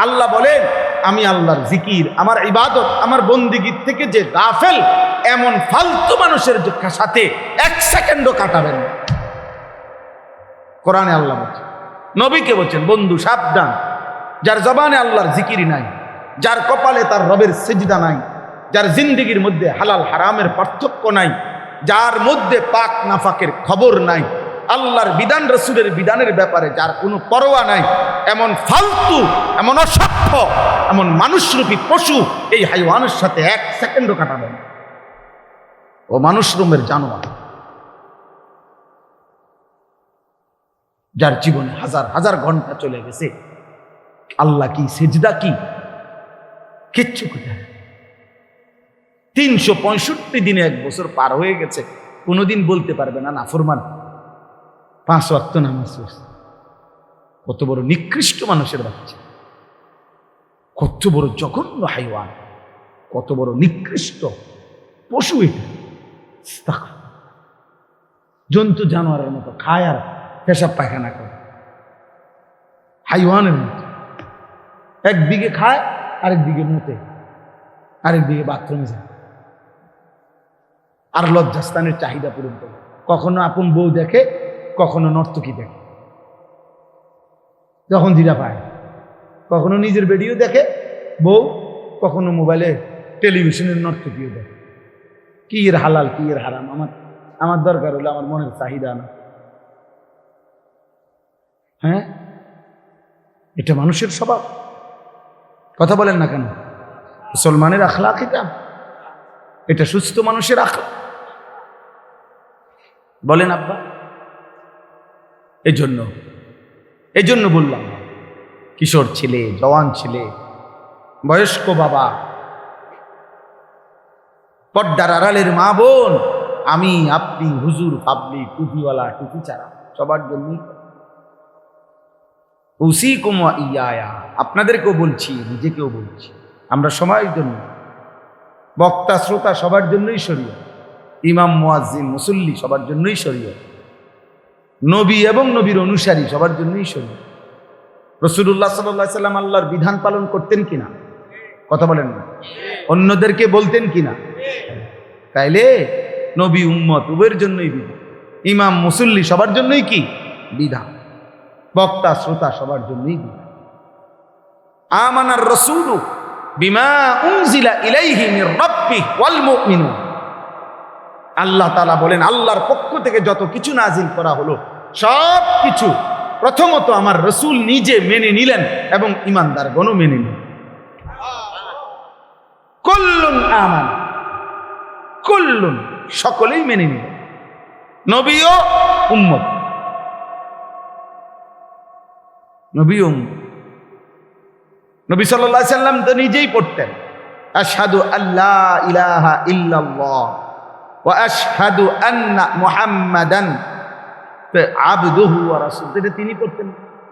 আল্লাহ বলেন আমি আল্লাহর জিকির, আমার ইবাদত, আমার বন্দিগির থেকে যে গাফেল, এমন ফালতু মানুষের সাথে এক সেকেন্ডও কাটাবেন না। কোরআনে আল্লাহ বলছেন, নবীকে বলছেন বন্ধু সাবধান, যার জবানে আল্লাহর জিকির নাই, যার কপালে তার রবের সিজদা নাই, যার জিন্দেগির মধ্যে হালাল হারামের পার্থক্য নাই, যার মধ্যে পাক নাফাকের খবর নাই, আল্লাহর বিধান রসুলের বিধানের ব্যাপারে যার কোনো পরোয়া নাই, এমন ফালতু, এমন অসভ্য, এমন মানুষরূপী পশু এই হাইওয়ানের সাথে এক সেকেন্ডও কাটাবে না। ও মানুষ রূপের জানোয়ার, যার জীবনে হাজার হাজার ঘন্টা চলে গেছে। আল্লাহ কি, সেজদা কি, কিচ্ছু কোথায়। 365 দিনে 1 বছর পার হয়ে গেছে, কোনোদিন বলতে পারবে না নাফরমান। 5 ওয়াক্ত নামাজ পড়ছে। কত বড় নিকৃষ্ট মানুষের বাচ্চা, কত বড় জঘন্য হাইওয়ান, কত বড় নিকৃষ্ট পশু এটা। জন্তু জানোয়ারের মতো খায় আর পেশাব পায়খানা করে, হাইওয়ানের মতো। একদিকে খায়, আরেকদিকে মুতে, আরেকদিকে বাথরুমে যায়, আর লজ্জাস্থানের চাহিদা পূরণ করে। কখনো আপন বউ দেখে, কখনো নর্তকী দেখে, যখন জিরা পায়। কখনো নিজের ভিডিও দেখে বউ, কখনো মোবাইলে টেলিভিশনের নর্তকীও দেখে। কি এর হালাল, কি এর হারাম, আমার দরকার হলো আমার মনের চাহিদা না। হ্যাঁ, এটা মানুষের স্বভাব। কথা বলেন না কেন? মুসলমানের আখলাক এটা সুস্থ মানুষের আখলাক। বলেন আব্বা? এজন্য বললাম, কিশোর ছেলে, জওয়ান ছেলে, বয়স্ক বাবা, পর্দার আড়ালের মা বোন, আমি, আপনি, হুজুর, পাবলিক, টুপিওয়ালা, টুপি ছাড়া, সবার জন্যই। উসিকুম ওয়া ইয়া, আপনাদেরকেও বলছি, নিজেকেও বলছি, আমরা সবার জন্য, বক্তা শ্রোতা সবার জন্যই শরীয়ত, ইমাম মুয়াজ্জিন মুসল্লি সবার জন্যই শরীয়ত, নবী এবং নবীর অনুসারী সবার জন্যই শরীয়ত। রাসূলুল্লাহ সাল্লাল্লাহু আলাইহি সাল্লাম আল্লাহর বিধান পালন করতেন কিনা? কথা বলেন না? অন্যদেরকে বলতেন কিনা? তাইলে নবী উম্মত উভয়ের জন্যই বিধান, ইমাম মুসল্লি সবার জন্যই কি বিধান, বক্তা শ্রোতা সবার জন্যই বিধান। আমানার রাসূলু বিমা উনজিলা ইলাইহি মির রাব্বিহি ওয়াল মুমিনুন। আল্লাহ তাআলা বলেন, আল্লাহর পক্ষ থেকে যত কিছু নাজিল করা হলো সব কিছু প্রথমত আমার রাসূল নিজে মেনে নিলেন এবং ঈমানদারগণও মেনে নিলেন। কুল্লুন আমানা, কুল্লুন সকলেই মেনে নিলেন, নবী ও উম্মত, নবী ও উম্মত। নবী সাল্লাল্লাহু আলাইহি সাল্লাম তো নিজেই পড়তেন, আশহাদু আল্লা ইলাহা ইল্লাল্লাহ ওয়া আশহাদু আন্না মুহাম্মাদান আবদুহু ওয়া রাসূলুহু। এটা তিনি পড়তেন।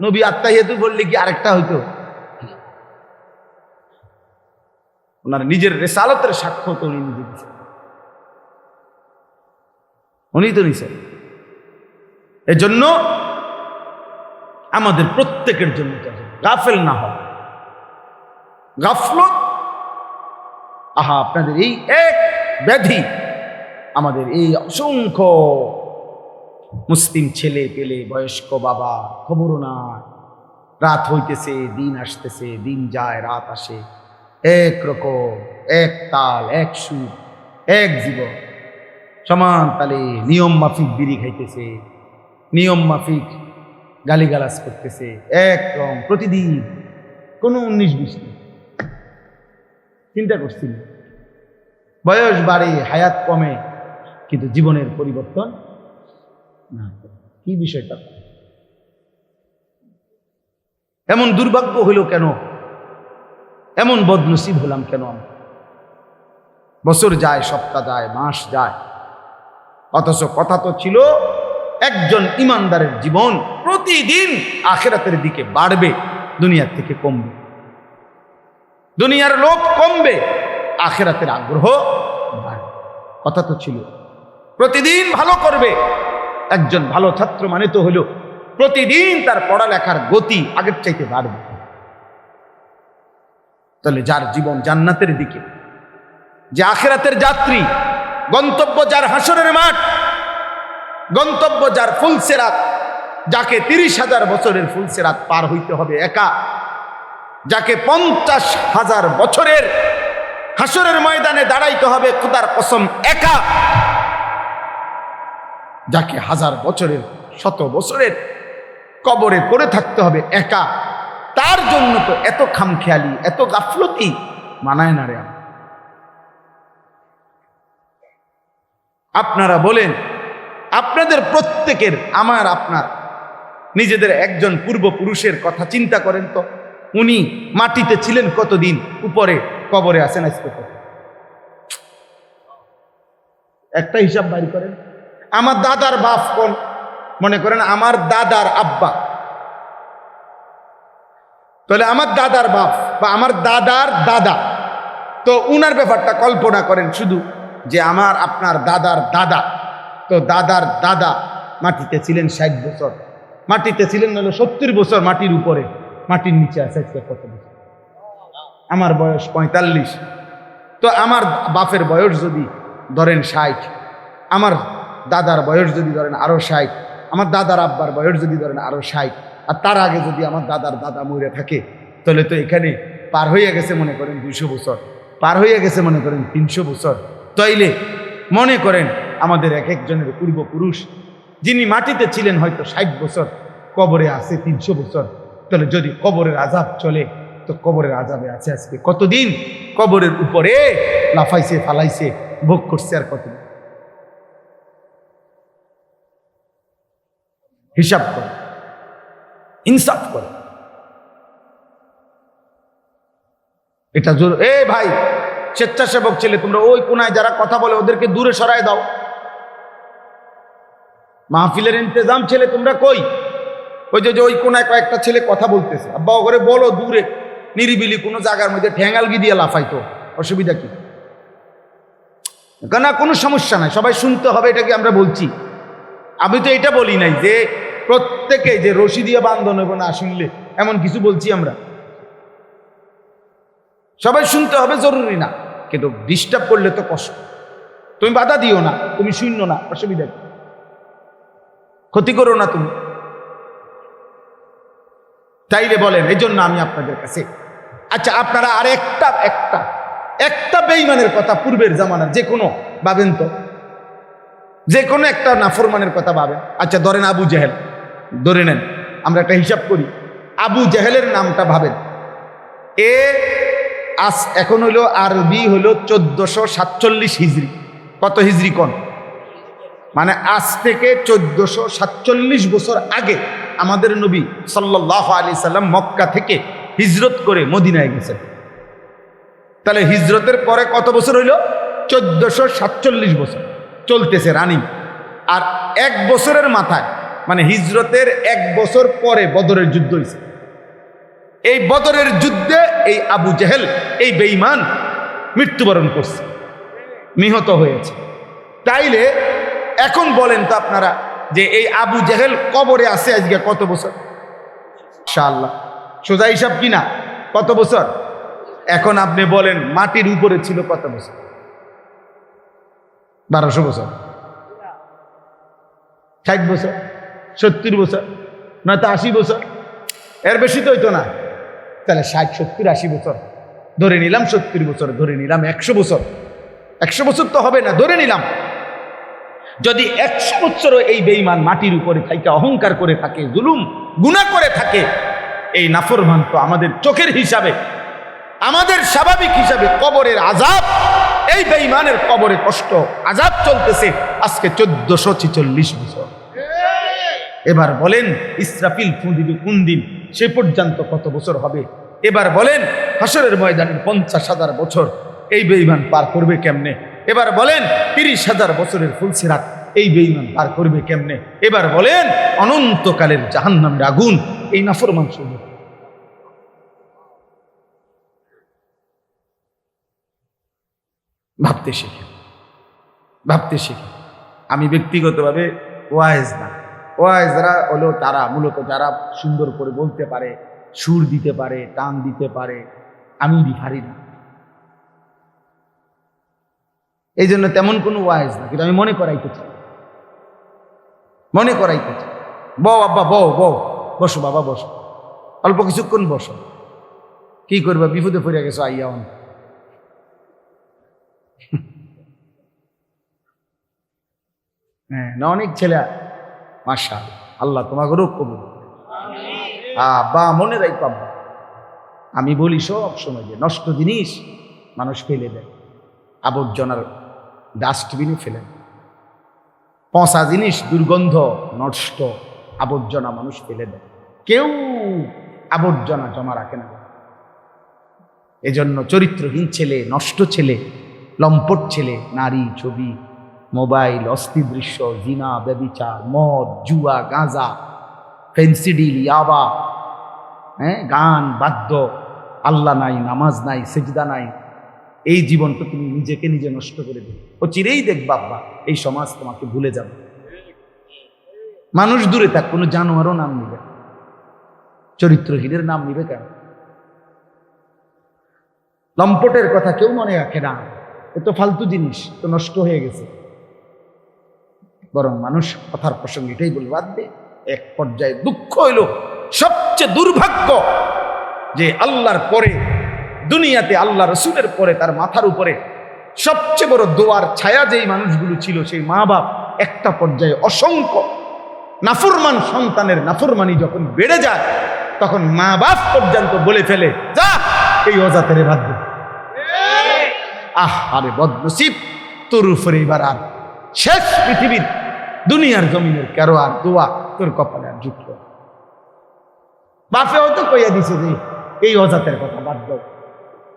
নবী আত্তাহিয়াতু বললে কি আরেকটা হইতো? ওনার নিজের রিসালাতের সাক্ষ্য তো উনি নিজে দিয়েছেন, উনি তো নিছেন। এজন্য আমাদের প্রত্যেকের জন্য গাফেল না হয়। গাফলত, আহা, আপনাদের এই এক ব্যাধি, আমাদের এই অসংখ্য মুসলিম ছেলে পেলে, বয়স্ক বাবা, খবরও না, রাত হইতেছে, দিন আসতেছে, দিন যায়, রাত আসে, এক রকম, এক তাল, এক সুর, এক জীবন, সমান তালে নিয়ম মাফিক বিড়ি খাইতেছে, নিয়ম মাফিক গালিগালাজ করতেছে, এক রং প্রতিদিন, কোনো 19-20 নেই। চিন্তা করছিল, বয়স বাড়ে, হায়াত কমে, কিন্তু জীবনের পরিবর্তন না। কি বিষয়টা? এমন দুর্ভাগ্য হইল কেন? এমন বদনসিব হলাম কেন? বছর যায়, সপ্তাহ যায়, মাস যায়, অথচ কথা তো ছিল একজন ইমানদারের জীবন প্রতিদিন আখিরাতের দিকে বাড়বে, দুনিয়ার থেকে কমবে। দুনিয়ার লোক কমবে, আখিরাতের আগ্রহ বাড়বে। কথা তো ছিল প্রতিদিন ভালো করবে। একজন ভালো ছাত্র মানে তো হলো প্রতিদিন তার পড়ালেখার গতি আগের চাইতে বাড়বে। তাহলে যার জীবন জান্নাতের দিকে, যে আখিরাতের যাত্রী, গন্তব্য যার হাসরের মাঠ, গন্তব্য যার ফুলসিরাত, যাকে 30,000 বছরের ফুলসিরাত পার হইতে হবে একা, যাকে 50,000 বছরের হাসরের ময়দানে দাঁড়াইতে হবে খোদার কসম একা, যাকে 1000 বছরের শত বছরের কবরে পড়ে থাকতে হবে একা, তার জন্য তো এত খামখেয়ালি, এত গাফলতি মানায় না রে। আপনারা বলেন, আপনাদের প্রত্যেকের, আমার আপনার নিজেদের একজন পূর্বপুরুষের কথা চিন্তা করেন তো। উনি মাটিতে ছিলেন কতদিন, উপরে কবরে আছেন আজকে কত? একটা হিসাব বাইর করেন। আমার দাদার বাপ কোন, মনে করেন আমার দাদার আব্বা, তাহলে আমার দাদার বাপ বা আমার দাদার দাদা, তো উনার ব্যাপারটা কল্পনা করেন শুধু, যে আমার আপনার দাদার দাদা, তো দাদার দাদা মাটিতে ছিলেন 60 বছর, মাটিতে ছিলেন হলো 70 বছর, মাটির উপরে, মাটির নিচে আছে কত বছর? আমার বয়স 45, তো আমার বাপের বয়স যদি ধরেন 60, আমার দাদার বয়স যদি ধরেন আরো 60, আমার দাদার আব্বার বয়স যদি ধরেন আরো 60, আর তার আগে যদি আমার দাদার দাদা মরে থাকে, তাহলে তো এখানে পার হয়ে গেছে মনে করেন 200 বছর, পার হয়ে গেছে মনে করেন 300 বছর। তাইলে মনে করেন আমাদের এক একজনের পূর্বপুরুষ যিনি মাটিতে ছিলেন হয়তো 60 বছর, কবরে আছে 300 বছর, তাহলে যদি কবরের আযাব চলে, তো কবরের আযাবে আছে আজকে কতদিন? কবরের উপরে লাফাইছে, ফালাইছে, ভোগ করছে আর কতদিন? হিসাব করে, ইনসাফ করে। এটা জোর। এ ভাই, স্বেচ্ছাসেবক ছেলে, তোমরা ওই কোনায় যারা কথা বলে ওদেরকে দূরে সরায় দাও। মাহফিলের ইন্তজাম ছেলে তোমরা কই? ওই যে ওই কোনায় কয়েকটা ছেলে কথা বলতেছে, আব্বা করে বলো দূরে নিরিবিলি কোনো জায়গার মধ্যে ঠ্যাঙ্গালগি দিয়ে লাফাইতো, অসুবিধা কি? না, কোনো সমস্যা নাই, সবাই শুনতে হবে, এটা কি আমরা বলছি? আমি তো এটা বলি নাই যে প্রত্যেকে যে রশি দিয়ে বান্ধন হবে না শুনলে, এমন কিছু বলছি আমরা? সবাই শুনতে হবে জরুরি না, কিন্তু ডিস্টার্ব করলে তো কষ্ট। তুমি বাধা দিও না, তুমি শূন্য না, অসুবিধা কি? ক্ষতি করো না তুমি। তাইলে বলেন, এই জন্য আমি আপনাদের কাছে, আচ্ছা আপনারা আর একটা বেঈমানের কথা পূর্বের জামানার যে কোনো ভাবেন তো, যে কোনো একটা নাফরমানের কথা ভাবেন। আচ্ছা ধরেন আবু জেহেল, ধরে নেন, আমরা একটা হিসাব করি, আবু জেহেলের নামটা ভাবেন। এখন হইল আরবি হইল 1447 হিজরি। কত হিজরি কোন? মানে আজ থেকে 1447 বছর আগে আমাদের নবী সাল্লাল্লাহু আলাইহি সাল্লাম মক্কা থেকে হিজরত করে মদিনায় গেছেন। তাহলে হিজরতের পরে কত বছর হইল? 1447 বছর চলতেছে রানিং। আর 1 বছরের মাথায়, মানে হিজরতের 1 বছর পরে বদরের যুদ্ধ হয়েছে। এই বদরের যুদ্ধে এই আবু জেহেল, এই বেঈমান মৃত্যুবরণ করছে, নিহত হয়েছে। তাইলে এখন বলেন তো আপনারা, যে এই আবু জেহেল কবরে আছে আজকে কত বছর? ইনশাআল্লাহ সোজা হিসাব কিনা, কত বছর? এখন আপনি বলেন মাটির উপরে ছিল কত বছর? 1200 বছর, 60 বছর, 70 বছর, নয়তো 80 বছর, এর বেশি তো হইতো না। তাহলে 60, 70, 80 বছর ধরে নিলাম, 70 বছর ধরে নিলাম, 100 বছর, 100 বছর তো হবে না, ধরে নিলাম। যদি 100 বছরও এই বেঈমান মাটির উপরে থাইকা অহংকার করে থাকে, জুলুম গুনাহ করে থাকে, এই নাফরমান তো আমাদের চোখের হিসাবে, আমাদের স্বাভাবিক হিসাবে কবরের আযাব, এই বেঈমানের কবরে কষ্ট আযাব চলতেছে আজকে 1446 বছর। এবার বলেন ইসরাফিল ফু দিবে কোন দিন, সে পর্যন্ত কত বছর হবে? এবার বলেন হাসরের ময়দানের 50,000 বছর এই বেঈমান পার করবে কেমনে? এবার বলেন 30,000 বছরের ফুলসিরাত এই বেঈমান পার করবে কেমনে? এবার বলেন অনন্তকালের জাহান্নামের আগুন এই নাফরমান সহ্য। ভাবতে শিখে, ভাবতে শিখে। আমি ব্যক্তিগতভাবে ওয়াইজ না, ওয়াইজরা হলো তারা মূলত যারা সুন্দর করে বলতে পারে, সুর দিতে পারে, টান দিতে পারে, আমি পারি না। এই জন্য তেমন কোনো ওয়াইজ না, কিন্তু আমি মনে করাইতে চাই, মনে করাইতে চাই। বউ আব্বা, বউ বউ, বসো বাবা বসো, অল্প কিছুক্ষণ বসো। কি করবা, বিপদে পড়ে গেছো আইয়া অন। হ্যাঁ না, অনেক ছেলে মাশাআল্লাহ আল্লাহ তোমাকেও কবুল। বা মনে রাখো আব্বা, আমি বলি সব সময় যে নষ্ট জিনিস মানুষ ফেলে দেয়, আবর্জনার ডাস্টবিনে ফেলে দেয়। পচা জিনিস, দুর্গন্ধ, নষ্ট আবর্জনা মানুষ ফেলে দেয়, কেউ আবর্জনা জমা রাখে না। এজন্য চরিত্রহীন ছেলে, নষ্ট ছেলে, লম্পট ছেলে, নারী, ছবি, মোবাইল, অস্থির দৃশ্য, জিনা, ব্যভিচার, মদ, জুয়া, গাঁজা, ফেন্সিডিল, ইয়াবা, গান, বাদ্য, আল্লাহ নাই, নামাজ নাই, সেজদা নাই, এই জীবন তো তুমি নিজেকে নিজে নষ্ট করে দিবে। ও চিরেই দেখবা আব্বা এই সমাজ তোমাকে ভুলে যাবে। মানুষ দূরে থাক, কোনো জানোয়ারও নাম নিবে, চরিত্রহীনের নাম নিবে কেন? লম্পটের কথা কেউ মনে রাখে না, এ তো ফালতু জিনিস, তো নষ্ট হয়ে গেছে। বরং মানুষ কথার প্রসঙ্গে এটাই বলবে, বাদ দে। এক পর্যায়ে দুঃখ হইল, সবচেয়ে দুর্ভাগ্য যে আল্লাহর পরে দুনিয়াতে, আল্লাহ রসুলের পরে তার মাথার উপরে সবচেয়ে বড় দোয়ার ছায়া যেই মানুষগুলো ছিল, সেই মা বাপ একটা পর্যায়ে অসংখ্য নাফরমান সন্তানের নাফরমানি যখন বেড়ে যায়, তখন মা বাপ পর্যন্ত বলে ফেলে, যা এই অজাতের বাদ দে। আরে বদনসিব, তোর উপরে এবার আর শেষ পৃথিবীর দুনিয়ার জমিনের কারো আর দোয়া তোর কপালে আর জুটল। বাপে হয়তো কইয়া দিছে যে এই অজাতের কথা বাদ দাও,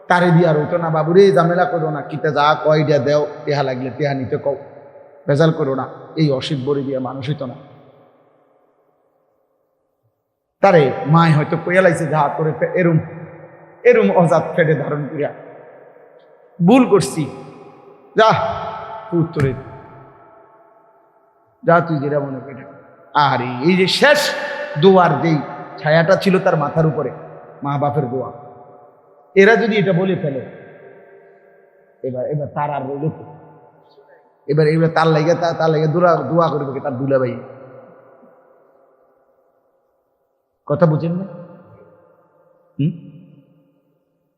তারে দিয়ে আর হইতো না, বাবুরে ঝামেলা করো না, কিতে যা কয় দিয়া দেও, টেহা লাগলে টেহা নিতে কও, ভেজাল করো না, এই অসিব বড়ি দিয়ে মানুষ হইতো না। তারে মায় হয়তো কইয়া লাইছে, যা করে এরম এরম অজাত ফেটে ধারণ করিয়া ভুল করছি, যা উত্তরে যা, তুই যেটা মনে করে। আর এই যে শেষ দোয়ার যেই ছায়াটা ছিল তার মাথার উপরে, মা বাপের দোয়া, এরা যদি এটা বলে ফেলে, এবার এবার তার আর রইল, এবার এবার তার লাগে দোয়া করবে তার দুলাভাই। কথা বুঝেন না?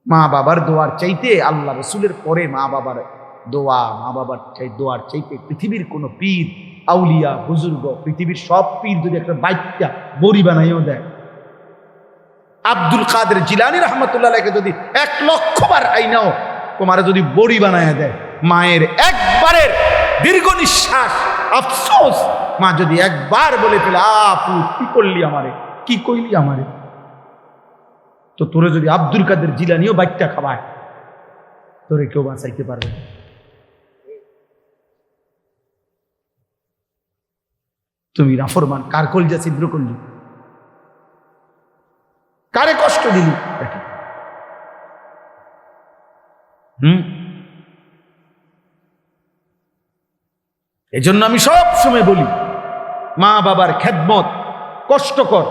মা বাবার দোয়ার চাইতে, আল্লাহ রসুলের পরে মা বাবার দোয়া, মা বাবার দোয়ার চাইতে পৃথিবীর কোনো পীর, আউলিয়া, বুজুর্গ, পৃথিবীর সব পীর যদি একটা বাইকটা বড়ি বানাইও দেয়, আব্দুল কাদের জিলানী রহমতুল্লাহকে যদি 1,00,000 বার আইনাও তোমার যদি বড়ি বানায় দেয়, মায়ের একবারের দীর্ঘ নিঃশ্বাস, আফসোস, মা যদি একবার বলে ফেলে, আপু কি করলি আমারে, কি কইলি আমারে, তো তোরে যদি আব্দুল কাদের জিলানীও বাইকটা খাওয়ায়, তোরে কেউ বাঁচাইতে পারবে না। তুমি নাফরমান, কার কলজা ছিদ্র করলি, কারে কষ্ট দিলি? এজন্য আমি সব সময় বলি, মা বাবার খেদমত কষ্টকর,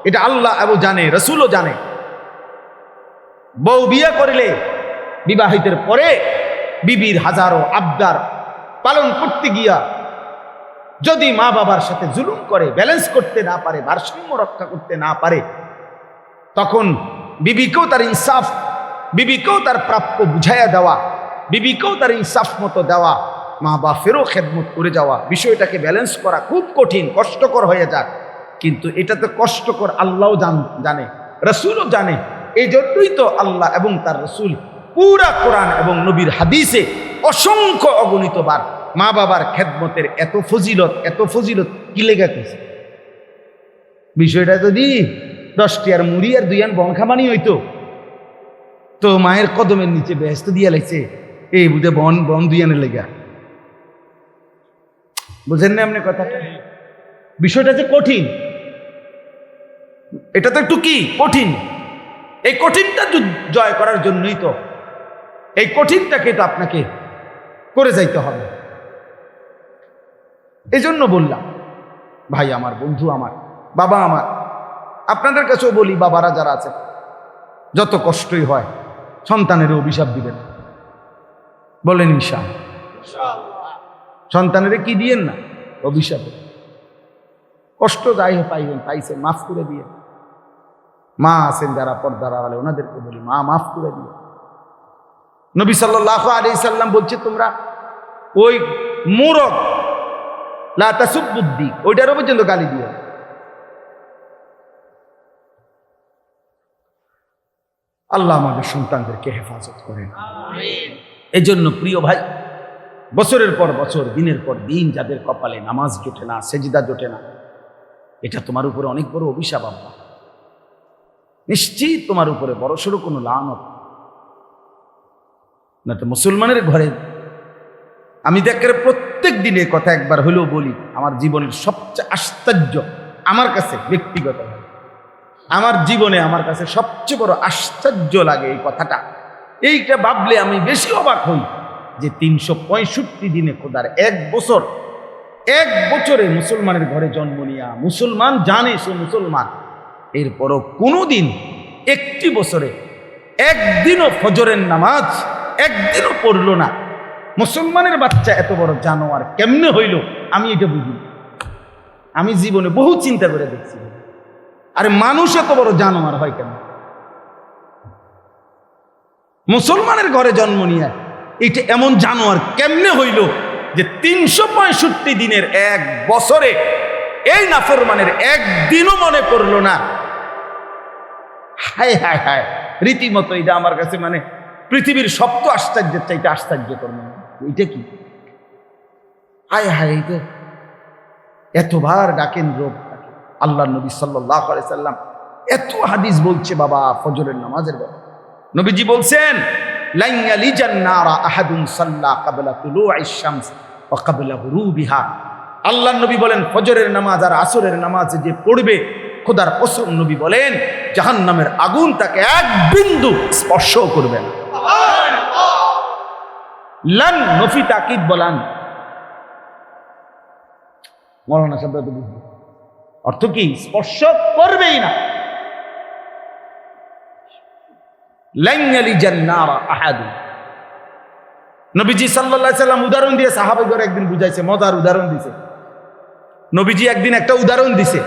এটা আল্লাহ এবং জানে, রসুলও জানে। বউ বিয়ে করিলে বিবাহিতের পরে বিবির হাজারো আবদার পালন করতে গিয়া যদি মা বাবার সাথে জুলুম করে, ব্যালেন্স করতে না পারে, ভারসাম্য রক্ষা করতে না পারে, তখন বিবিকেও তার ইনসাফ, বিবিকেও তার প্রাপ্য বুঝাইয়া দেওয়া, বিবিকেও তার ইনসাফ মতো দেওয়া, মা বাপেরও খেদমত করে যাওয়া, বিষয়টাকে ব্যালেন্স করা খুব কঠিন, কষ্টকর হয়ে যায়। কিন্তু এটা তো কষ্টকর আল্লাহও জানে, রসুলও জানে। এই জন্যই তো আল্লাহ এবং তার রসুল পুরা কোরআন এবং নবীর হাদিসে অসংখ্য অগণিতবার মা বাবার খেদমতের এত ফজিলত কি লেগে গেছে। বিষয়টা যদি 10টি আর মুড়ি আর 2 আন বন খামানি হইতো, তো মায়ের কদমের নিচে বেহেশত দিয়া লাগছে, এই বুঝে বন 2 আনের লেগা। বুঝেন না আপনি কথাটা? বিষয়টা যে কঠিন, এটা তো একটু কি কঠিন। এই কঠিনটা জয় করার জন্যই তো, এই কঠিনটাকে তো আপনাকে করে যাইতে হবে। এই জন্য বললাম, ভাই আমার, বন্ধু আমার, বাবা আমার, আপনাদের কাছেও বলি, বাবারা যারা আছে, যত কষ্টই হয় সন্তানের অভিশাপ দিবেন, বলেন ইনশাআল্লাহ। সন্তানের কি দিয়েন না, অভিশাপে। কষ্ট যাই পাইবেন, পাইছেন, মাফ করে দিয়ে। মা আছেন যারা পর্দার আড়ালে, ওনাদেরকে বলি, মা মাফ করে দিয়ে। নবী সাল্লাল্লাহু আলাইহি সাল্লাম বলছে, তোমরা ওই মুরগ লা তাসুবুদ্দি, ওইটারও পর্যন্ত গালি দিও। আল্লাহ আমাদের সন্তানদেরকে হেফাজত করেন। এই জন্য প্রিয় ভাই, বছরের পর বছর, দিনের পর দিন যাদের কপালে নামাজ জোটে না, সেজদা জোটে না, এটা তোমার উপরে অনেক বড় অভিশাপ। আল্লাহ নিশ্চিত তোমার উপরে বড়সড় কোনো লানত। না তো মুসলমানের ঘরে আমি দেখে প্রত্যেক দিনের কথা একবার হলেও বলি, আমার জীবনের সবচেয়ে আশ্চর্য, আমার কাছে ব্যক্তিগত, আমার জীবনে আমার কাছে সবচেয়ে বড় আশ্চর্য লাগে এই কথাটা। এইটা ভাবলে আমি বেশি অবাক হই যে 365 দিনে খোদার এক বছরে মুসলমানের ঘরে জন্ম নিয়া মুসলমান জানে সে মুসলমান, এরপরও কোনোদিন একটি বছরে একদিনও ফজরের নামাজ একদিনও পড়লো না। মুসলমানের বাচ্চা এত বড় জানোয়ার কেমনে হইল আমি এটা বুঝি। আমি জীবনে বহু চিন্তা করে দেখছি, আরে মানুষ এত বড় জানোয়ার হয় কেন? মুসলমানের ঘরে জন্ম নিয়ে এটা এমন জানোয়ার কেমনে হইল যে 365 দিনের এক বছরে এই নাফরমানের একদিনও মনে করলো না। হায় হায় হায়, রীতিমতো এটা আমার কাছে মানে পৃথিবীর সপ্ত আশ্চর্যের চাইতে আশ্চর্য করল। এটা কি? হায় হায়, এটা এতবার ডাকেন রোগ। আল্লাহ নবী সাল্লাল্লাহু আলাইহি সাল্লাম এত হাদিস বলছে বাবা ফজরের নামাজের ব্যাপারে। নবীজি বলছেন, লান ইয়ালিজান নারা আহাদুন সাল্লা ক্বাবলা তুলুইশ শামস ওয়া ক্বাবলা গুরুবিহা। আল্লাহর নবী বলেন, ফজরের নামাজ আর আসরের নামাজ যে পড়বে, খোদার কসম নবী বলেন, জাহান্নামের আগুন তাকে এক বিন্দু স্পর্শ করবে না। লান নফি তাকিদ বলান, মৌলানা সাহেব তো বুঝবে অর্থ কি, স্পর্শ করবেই না। নবীজি সাল্লাল্লাহু আলাইহি সাল্লাম উদাহরণ দিয়ে সাহাবাগণ একদিন বুঝাইছে, মজার উদাহরণ দিছে। নবীজি একদিন একটা উদাহরণ দিছে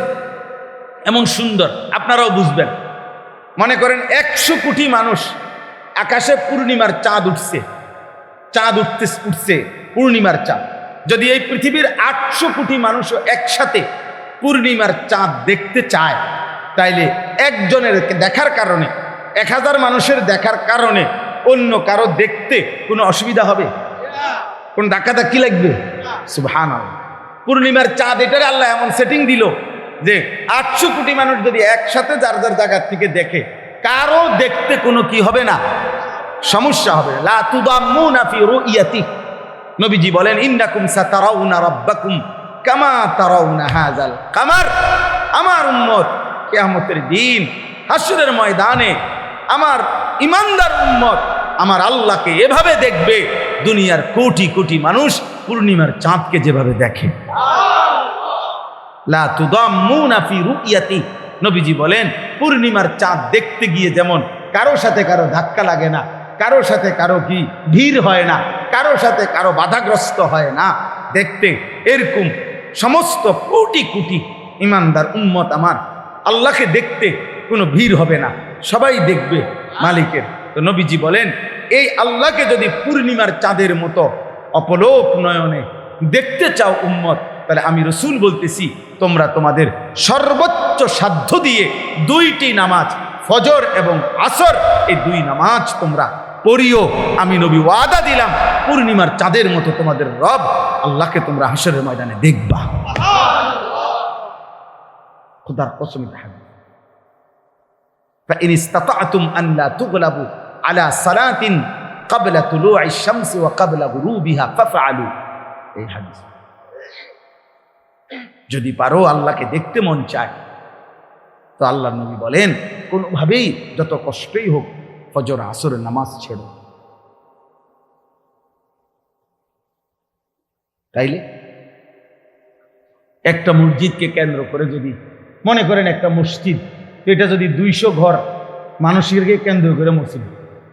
এমন সুন্দর, আপনারাও বুঝবেন। মনে করেন 100 কোটি মানুষ, আকাশে পূর্ণিমার চাঁদ উঠছে, উঠছে পূর্ণিমার চাঁদ। যদি এই পৃথিবীর 800 কোটি মানুষও একসাথে পূর্ণিমার চাঁদ দেখতে চায়, তাইলে একজনের দেখার কারণে, 1000 মানুষের দেখার কারণে অন্য কারো দেখতে কোনো অসুবিধা হবে? কোন ধাক্কাধাক্কি লাগবে? সুবহানাল্লাহ। পূর্ণিমার চাঁদ এটারে আল্লাহ এমন সেটিং দিল যে 800 কোটি মানুষ যদি একসাথে যার যার জায়গার থেকে দেখে, কারো দেখতে কোনো কি হবে না, সমস্যা হবে না। লা তুদাম্মুনা ফি রুইয়াতি। নবীজি বলেন, ইন্নাকুম সাতারাউনা রাব্বাকুম কামা তারাউনা হাযাল কামার। আমার উম্মত কিয়ামতের দিন হাসরের ময়দানে আমার ইমানদার উম্মত আমার আল্লাহকে এভাবে দেখবে, দুনিয়ার কোটি কোটি মানুষ পূর্ণিমার চাঁদকে যেভাবে দেখে। লা তুদাম্মুনা ফি রুইয়াতি। নবীজি বলেন, পূর্ণিমার চাঁদ দেখতে গিয়ে যেমন কারো সাথে কারো ধাক্কা লাগে না, কারো সাথে কারো কি ভিড় হয় না, কারো সাথে কারো বাধাগ্রস্ত হয় না দেখতে, এরকম সমস্ত কোটি কোটি ইমানদার উম্মত আমার আল্লাহকে দেখতে কোনো ভিড় হবে না, সবাই দেখবে মালিকের। তো নবীজি বলেন, এই আল্লাহকে যদি পূর্ণিমার চাঁদের মতো অপলোক নয়নে দেখতে চাও উম্মত, তাহলে আমি রসুল বলতেছি, তোমরা তোমাদের সর্বোচ্চ সাধ্য দিয়ে 2টি নামাজ, ফজর এবং আসর, এই 2 নামাজ তোমরা পড়িও। আমি নবী ওয়াদা দিলাম, পূর্ণিমার চাঁদের মতো তোমাদের রব আল্লাহকে তোমরা হাসরের ময়দানে দেখবা। খোদার কসম। فإن استطعتم أن لا تغلبوا على صلاة قبل طلوع الشمس وقبل غروبها فافعلوا। এই হাদিস। যদি পারো আল্লাহকে দেখতে মন চায়, তো আল্লাহর নবী বলেন, কোনোভাবেই যত কষ্টই হোক ফজর আসরের নামাজ ছেড়ো। তাইলে একটা মসজিদকে কেন্দ্র করে যদি মনে করেন একটা মসজিদ, এটা যদি 200 ঘর মানুষেরকে কেন্দ্র করে মসজিদ,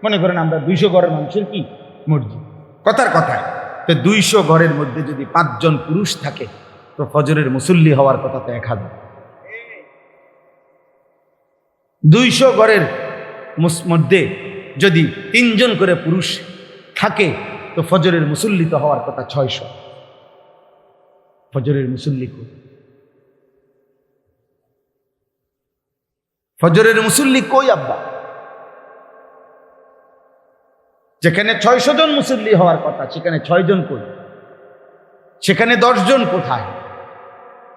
মনে করেন আমরা 200 ঘরের মানুষের কি মসজিদ, কথার কথায়, তো 200 ঘরের মধ্যে যদি 5 জন পুরুষ থাকে, তো ফজরের মুসল্লি হওয়ার কথা তো 1000। 200 ঘরের মধ্যে যদি 3 জন করে পুরুষ থাকে, তো ফজরের মুসল্লি তো হওয়ার কথা 600। ফজরের মুসল্লি কই? ফজরের মুসল্লি কই আব্বা? যেখানে 600 জন মুসল্লি হওয়ার কথা সেখানে 6 জন কই, সেখানে 10 জন কোথায়?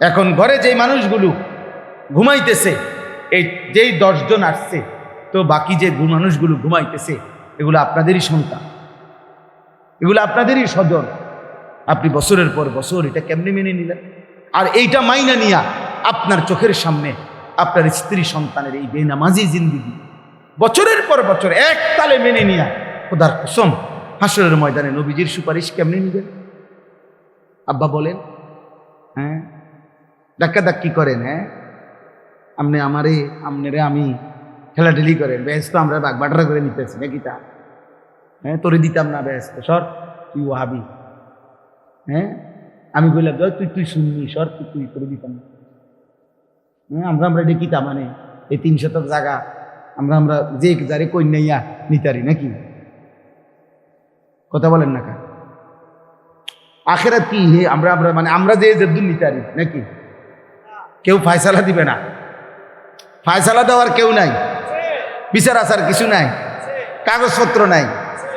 এখন ঘরে যেই মানুষগুলো ঘুমাইতেছে, এই যেই 10 জন আসছে, তো বাকি যে মানুষগুলো ঘুমাইতেছে এগুলো আপনাদেরই সন্তান, এগুলো আপনাদেরই স্বজন। আপনি বছরের পর বছর এটা কেমনে মেনে নিলেন? আর এইটা মাইনা নিয়া আপনার চোখের সামনে আপনার স্ত্রী সন্তানের এই বেনামাজি জিন্দিগি বছরের পর বছর এক তালে মেনে নিয়া খোদার কসম হাসরের ময়দানে নবীজির সুপারিশ কেমনে নিবেন? আব্বা বলেন, হ্যাঁ ধাক্কাধাক্কি করেন, হ্যাঁ আপনি আমারে আমনেরে আমি ঠেলাঠেলি করেন, বেশ তো আমরা বাগবাটরা করে নিতেছি নাকি তা? হ্যাঁ তোরে দিতাম না, বেশ তো সর, তুই ওয়াহাবি। হ্যাঁ আমি বললাম তুই শুননি, সর তুই করে দিতাম না। হ্যাঁ আমরা ডেকিতা মানে এই 3 শতক জায়গা আমরা যে যারে কই নাইয়া নিতারি নাকি? কথা বলেন না কা? আখেরাত কি হে? আমরা মানে আমরা যে দূর নিতারি নাকি? কেউ ফায়সালা দিবে না, ফায়সালা দেওয়ার কেউ নাই, বিচার আচার কিছু নাই, কাগজপত্র নাই,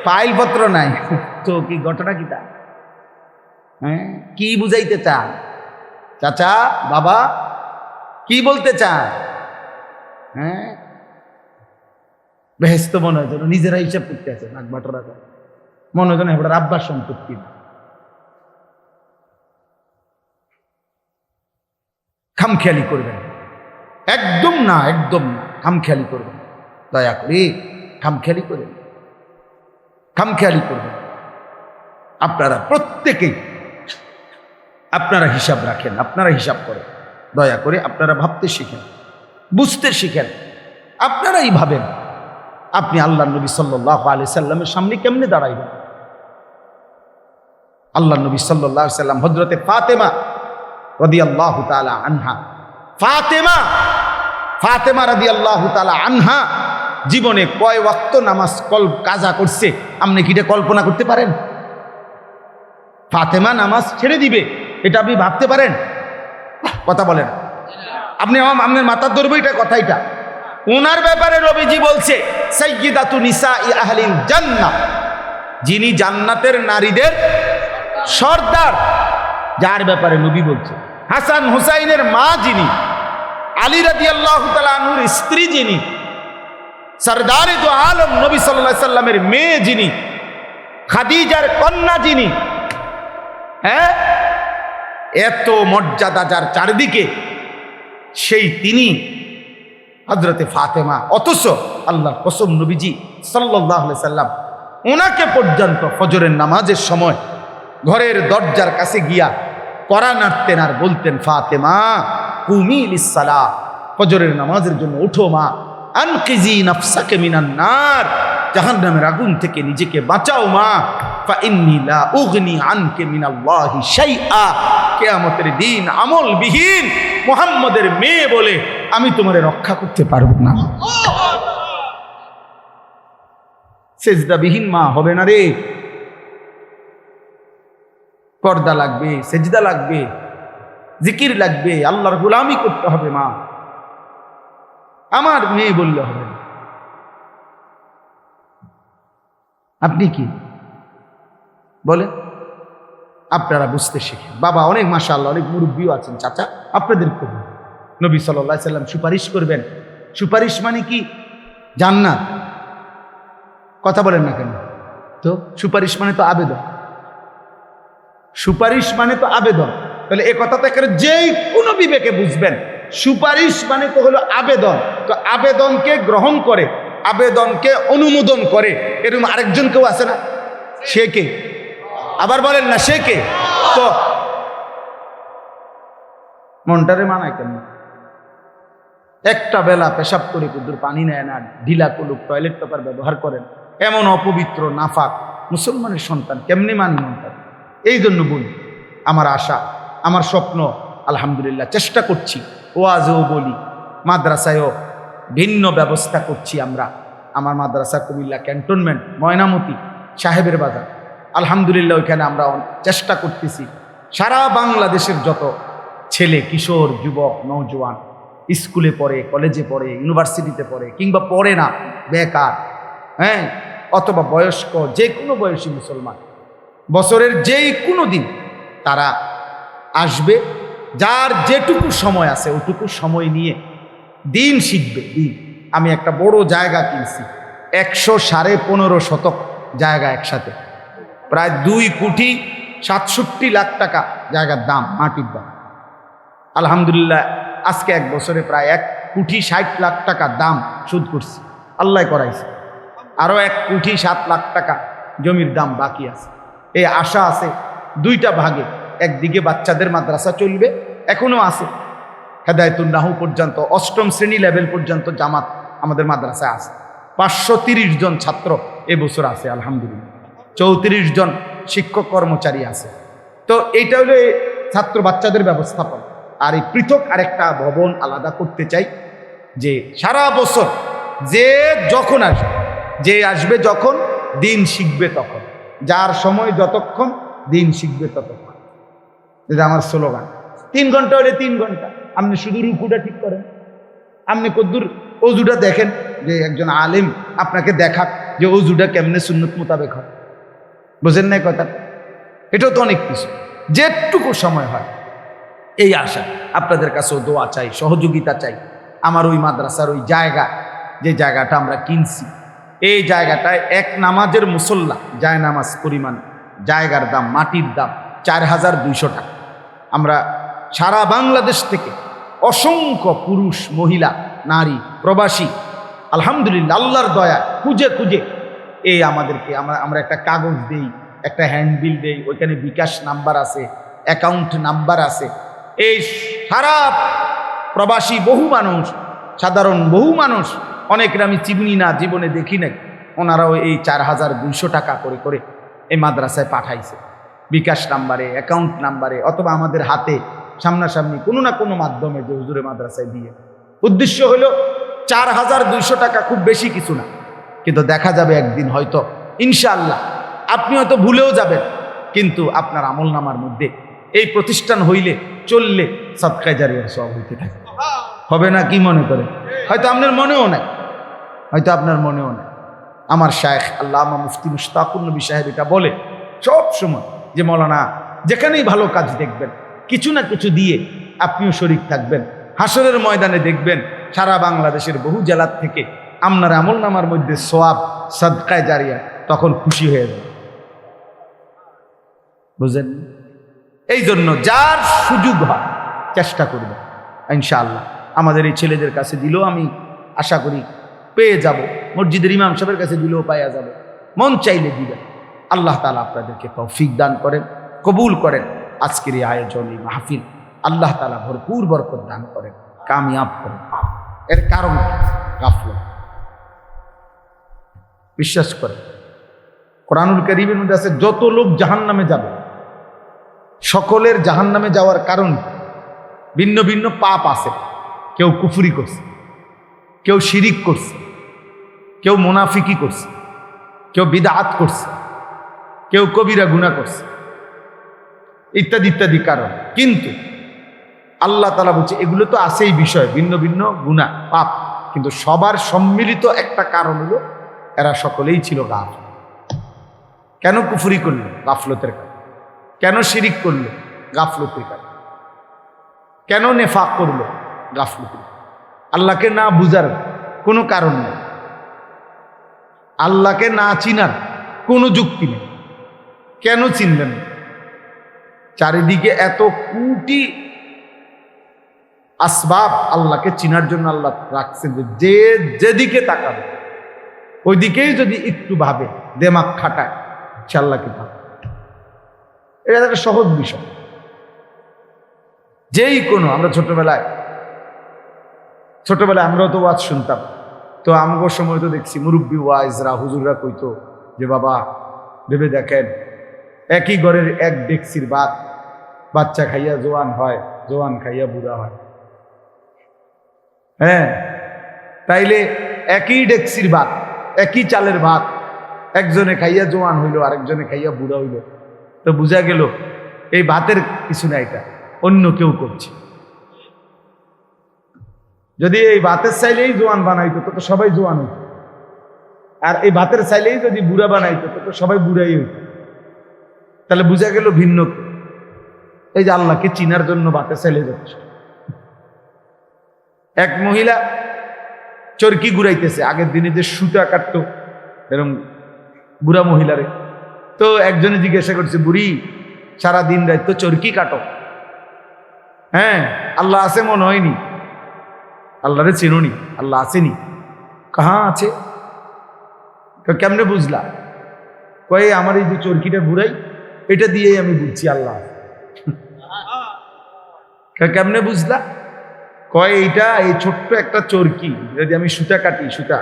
ফাইলপত্র নাই, তো কি ঘটনা কি তা? হ্যাঁ কি বুঝাইতে চান চাচা বাবা, কি বলতে চান? হ্যাঁ বেহেস্ত মনে হয় যেন নিজেরা হিসাব করতে আছে, নাক বাটরা মনে হয় যেন এবার আব্বার সম্পত্তি। খামখেয়ালি করবেন, একদম না, একদম না, খামখেয়ালি করবেন, দয়া করে খামখেয়ালি করবেন, খামখেয়ালি করবেন। আপনারা প্রত্যেকেই আপনারা হিসাব রাখেন, আপনারা হিসাব করেন, দয়া করে আপনারা ভাবতে শিখেন, বুঝতে শিখেন। আপনারাই ভাবেন আপনি আল্লাহ নবী সাল্লাল্লাহু আলাইহি সাল্লামের সামনে কেমনে দাঁড়াইবেন। আল্লাহ নবী সাল্লাল্লাহু আলাইহি সাল্লাম হযরতে ফাতেমা রাদিয়াল্লাহু তাআলা আনহা, ফাতেমা রাদিয়াল্লাহু তাআলা আনহা জীবনে কয় ওয়াক্ত নামাজ কাজা করছে আপনি কি এটা কল্পনা করতে পারেন? ফাতেমা নামাজ ছেড়ে দিবে এটা আপনি ভাবতে পারেন? কথা বলেন, আপনি আপনার মাথার ধরবে এটা কথা? এটা ওনার ব্যাপারে নবীজি বলছে সাইয়্যিদাতু নিসাই আহলিল জান্নাহ, যিনি জান্নাতের নারীদের সর্দার, যার ব্যাপারে নবী বলছে। হাসান হুসাইনের মা যিনি, আলী রাদিয়াল্লাহু তাআলা আনহুর স্ত্রী যিনি, সরদারে দু আলম নবী সাল্লাল্লাহু আলাইহি সাল্লামের মেয়ে যিনি, খাদিজার কন্যা যিনি, হ্যাঁ এত মর্যাদা যার চারদিকে, সেই তিনি হযরতে ফাতেমা। অথচ আল্লাহর কসম নবীজি সাল্লাল্লাহু আলাইহি সাল্লাম ওনাকে পর্যন্ত ফজরের নামাজের সময় ঘরের দরজার কাছে গিয়া কড়া নাড়তেন আর বলতেন, ফাতেমা কুমি লিসসালাহ, ফজরের নামাজের জন্য উঠো মা, আনকিজি নাফসাকে মিনান নার, জাহান্নামের আগুন থেকে নিজেকে বাঁচাও মা, ফা ইন্নী লা উগনি আনকে মিনাল্লাহি শাইআ, কিয়ামতের দিন আমলবিহীন মুহাম্মদের মেয়ে বলে আমি তোমারে রক্ষা করতে পারবো না। সেজদাবিহীন মা হবে না রে, পর্দা লাগবে, সেজদা লাগবে, জিকির লাগবে, আল্লাহর গোলামি করতে হবে মা, আমার মেয়ে বললে হবে না। আপনি কি বলেন? আপনারা বুঝতে শিখেন। বাবা অনেক মাশাআল্লাহ অনেক মুরব্বীও আছেন, চাচা আপনাদের কবুল। নবী সাল্লাল্লাহু আলাইহি সাল্লাম সুপারিশ করবেন। সুপারিশ মানে কি? জান্নাত। কথা বলেন না কেন? তো সুপারিশ মানে তো আবেদন, সুপারিশ মানে তো আবেদন। তাহলে এ কথা তো একেবারে যেই কোনো বিবেকে বুঝবেন, সুপারিশ মানে তো হলো আবেদন। তো আবেদনকে গ্রহণ করে, আবেদনকে অনুমোদন করে এরকম আরেকজন কেউ আছে না? সে কে? আবার বলেন না, সে কে? তো মনটারে মানায় কেন? একটা বেলা পেশাব করে কুদুর পানি নেয় না, ঢিলা কুলুক টয়লেট পেপার ব্যবহার করেন, এমন অপবিত্র নাফাক মুসলমানের সন্তান কেমনে মানি মনটা? এই জন্য বলি, আমার আশা, আমার স্বপ্ন, আলহামদুলিল্লাহ চেষ্টা করছি, ওয়াজেও বলি, মাদ্রাসায়ও ভিন্ন ব্যবস্থা করছি আমরা। আমার মাদ্রাসা কুমিল্লা ক্যান্টনমেন্ট, ময়নামতি, সাহেবের বাজার, আলহামদুলিল্লাহ ওইখানে আমরা চেষ্টা করতেছি সারা বাংলাদেশের যত ছেলে, কিশোর, যুবক, নওজোয়ান স্কুলে পড়ে, কলেজে পড়ে, ইউনিভার্সিটিতে পড়ে, কিংবা পড়ে না, বেকার, হ্যাঁ অথবা বয়স্ক যে কোনো বয়সী মুসলমান বছরের যেই কোনো দিন তারা আসবে, যার যেটুকু সময় আছে ওটুকু সময় নিয়ে দিন শিখবে। দিন আমি একটা বড় জায়গা কিনছি, 115 শতক জায়গা, একসাথে প্রায় 2,67,00,000 টাকা জায়গার দাম, মাটির দাম। আলহামদুলিল্লাহ আজকে 1 বছরে প্রায় 1,60,00,000 টাকা দাম শোধ করছি, আল্লাহ করাইছে। আরো 1,07,00,000 টাকা জমির দাম বাকি আছে। এই আশা আছে 2টা ভাগে, একদিকে বাচ্চাদের মাদ্রাসা চলবে, এখনো আছে হেদায়েতুন নাহু পর্যন্ত 8ম শ্রেণী লেভেল পর্যন্ত জামাত আমাদের মাদ্রাসায় আছে। 530 জন ছাত্র এবছর আছে আলহামদুলিল্লাহ, 34 জন শিক্ষক কর্মচারী আছে। তো এইটা হলো ছাত্র বাচ্চাদের ব্যবস্থাপনা। আর এই পৃথক আরেকটা ভবন আলাদা করতে চাই, যে সারা বছর যে যখন আসবে, যে আসবে যখন দিন শিখবে তখন, যার সময় যতক্ষণ দিন শিখবে ততক্ষণ। এটা আমার স্লোগান। 3 ঘন্টা হলে 3 ঘন্টা, আপনি শুধু রুকুটা ঠিক করেন, আপনি কদ্দুর অজুটা দেখেন, যে একজন আলেম আপনাকে দেখাক যে অজুটা কেমনে সুন্নত মোতাবেক হয়, বুঝেন না কথা? এটাও তো অনেক কিছু, যেটুকু সময় হয়। এই আশা আপনাদের কাছেও দোয়া চাই, সহযোগিতা চাই। আমার ওই মাদ্রাসার ওই জায়গা, যে জায়গাটা আমরা কিনছি, এই জায়গাটায় 1 নামাজের মুসল্লা যায় নামাজ পরিমাণ জায়গার দাম, মাটির দাম 4,200 টাকা। আমরা সারা বাংলাদেশ থেকে অসংখ্য পুরুষ, মহিলা, নারী, প্রবাসী আলহামদুলিল্লাহ আল্লাহর দয়া খুঁজে খুঁজে এই আমাদেরকে আমরা একটা কাগজ দেই, একটা হ্যান্ডবিল দেই, ওইখানে বিকাশ নাম্বার আছে, অ্যাকাউন্ট নাম্বার আছে। এই সারা প্রবাসী বহু মানুষ, সাধারণ বহু মানুষ, অনেকের আমি চিনি না, জীবনে দেখি নাই, ওনারাও এই 4,200 টাকা করে করে এই মাদ্রাসায় পাঠাইছে, বিকাশ নাম্বারে, অ্যাকাউন্ট নাম্বারে, অথবা আমাদের হাতে সামনাসামনি কোনো না কোনো মাধ্যমে, যে হুজুরে মাদ্রাসায় দিয়ে। উদ্দেশ্য হলো 4,200 টাকা খুব বেশি কিছু না, কিন্তু দেখা যাবে একদিন হয়তো ইনশাআল্লাহ আপনি হয়তো ভুলেও যাবেন, কিন্তু আপনার আমলনামার মধ্যে এই প্রতিষ্ঠান হইলে চললে সাদকায়ে জারিয়ার সওয়াব হইতে থাকে। হবে না? কি মনে করে? হয়তো আপনার মনেও নাই, হয়তো আপনার মনেও নাই। আমার শায়েখ আল্লামা মুফতি মুশতাকুর নবী সাহেব এটা বলে সব সময়, যে মৌলানা যেখানেই ভালো কাজ দেখবেন কিছু না কিছু দিয়ে আপনিও শরীক থাকবেন, হাসরের ময়দানে দেখবেন সারা বাংলাদেশের বহু জেলার থেকে আপনার আমলনামার মধ্যে সওয়াব সাদকায়ে জারিয়া, তখন খুশি হয়ে যাবে, বুঝলেন? এই জন্য যার সুযোগ হয় চেষ্টা করবে, ইনশাআল্লাহ আমাদের এই ছেলেদের কাছে দিলেও আমি আশা করি পেয়ে যাব, মসজিদের ইমাম সাহেবের কাছে দিলেও পাওয়া যাবে, মন চাইলে দিবেন। আল্লাহ তাআলা আপনাদেরকে তৌফিক দান করেন, কবুল করেন। আজকের এই আয়োজন, এই মাহফিল আল্লাহ তাআলা ভরপুর বরকত দান করেন, কামিয়াব করেন। এর কারণ গাফলত। বিশ্বাস করেন কোরআনুল কারীমের মধ্যে আছে, যত লোক জাহান্নামে যাবে সকলের জাহান্নামে যাওয়ার কারণ ভিন্ন ভিন্ন পাপ আছে। কেউ কুফরি করছে, কেউ শিরিক করছে, কেউ মুনাফিকি করছে, কেউ বিদআত করছে, কেউ কবিরা গুনাহ করছে, ইত্যাদি ইত্যাদি কারণ। কিন্তু আল্লাহ তাআলা বলছে এগুলো তো আছেই বিষয়, ভিন্ন ভিন্ন গুনাহ পাপ, কিন্তু সবার সম্মিলিত একটা কারণ হলো এরা সকলেই ছিল গাফিল। কেন কুফরি করলো? গাফলতের কারণে। কেন শিরিক করলো? গাফলতের কারণে। কেন নেফাক করলো? গাফলতের। আল্লাহকে না বুঝার কোনো কারণ নেই, আল্লাহকে না চিনার কোনো যুক্তি নেই। কেন চিনবেন? চারিদিকে এত কোটি আসবাব আল্লাহকে চিনার জন্য আল্লাহ রাখছেন, যে যেদিকে তাকাবে ওই দিকেই যদি একটু ভাবে, দেমাগ খাটায়, সে আল্লাহকে পাবে। এটা একটা সহজ বিষয়। যেই কোনো, আমরা ছোটবেলায় আমরাও তো ওয়াজ শুনতাম, তো আমগোর সময় তো দেখছি মুরব্বী ওয়াইজরা, হুজুররা কইতো যে বাবা ভেবে দেখেন, একই ঘরের এক ডেকসির ভাত, বাচ্চা খাইয়া জোয়ান হয়, জোয়ান খাইয়া বুড়া হয়। হ্যাঁ, তাইলে একই ডেকসির ভাত, একই চালের ভাত, একজনে খাইয়া জোয়ান হইল, আরেকজনে খাইয়া বুড়া হইল, তো বুঝা গেল এই ভাতের কিছু না, এটা অন্য কেউ করছে। যদি এই ভাতের চাইলেই জোয়ান বানাইতো তো সবাই জোয়ান হইত, আর এই ভাতের চাইলেই যদি বুড়া বানাইতো তো সবাই বুড়াই হইত, তাহলে বুঝা গেল ভিন্ন। এই যে আল্লাহকে চিনার জন্য ভাতের চাইলে যাচ্ছে। এক মহিলা চরকি ঘুরাইতেছে, আগের দিনে যে সুতা কাটতো এরকম বুড়া মহিলারে, তো একজনে জিজ্ঞাসা করছে, বুড়ি সারা দিন রাত তো চরকি কাটো, হ্যাঁ আল্লাহ আছে মনে হয়নি? আল্লাহরে চিনুনি? আল্লাহ আসেনি? কাহা আছে? কেমনে বুঝলা? কয়ে আমার এই যে চরকিটা ঘুরাই এটা দিয়েই আমি বুঝছি আল্লাহ। কেমনে বুঝলা? কয় এইটা এই ছোট্ট একটা চরকি, যদি আমি সুতা কাটি, সুতা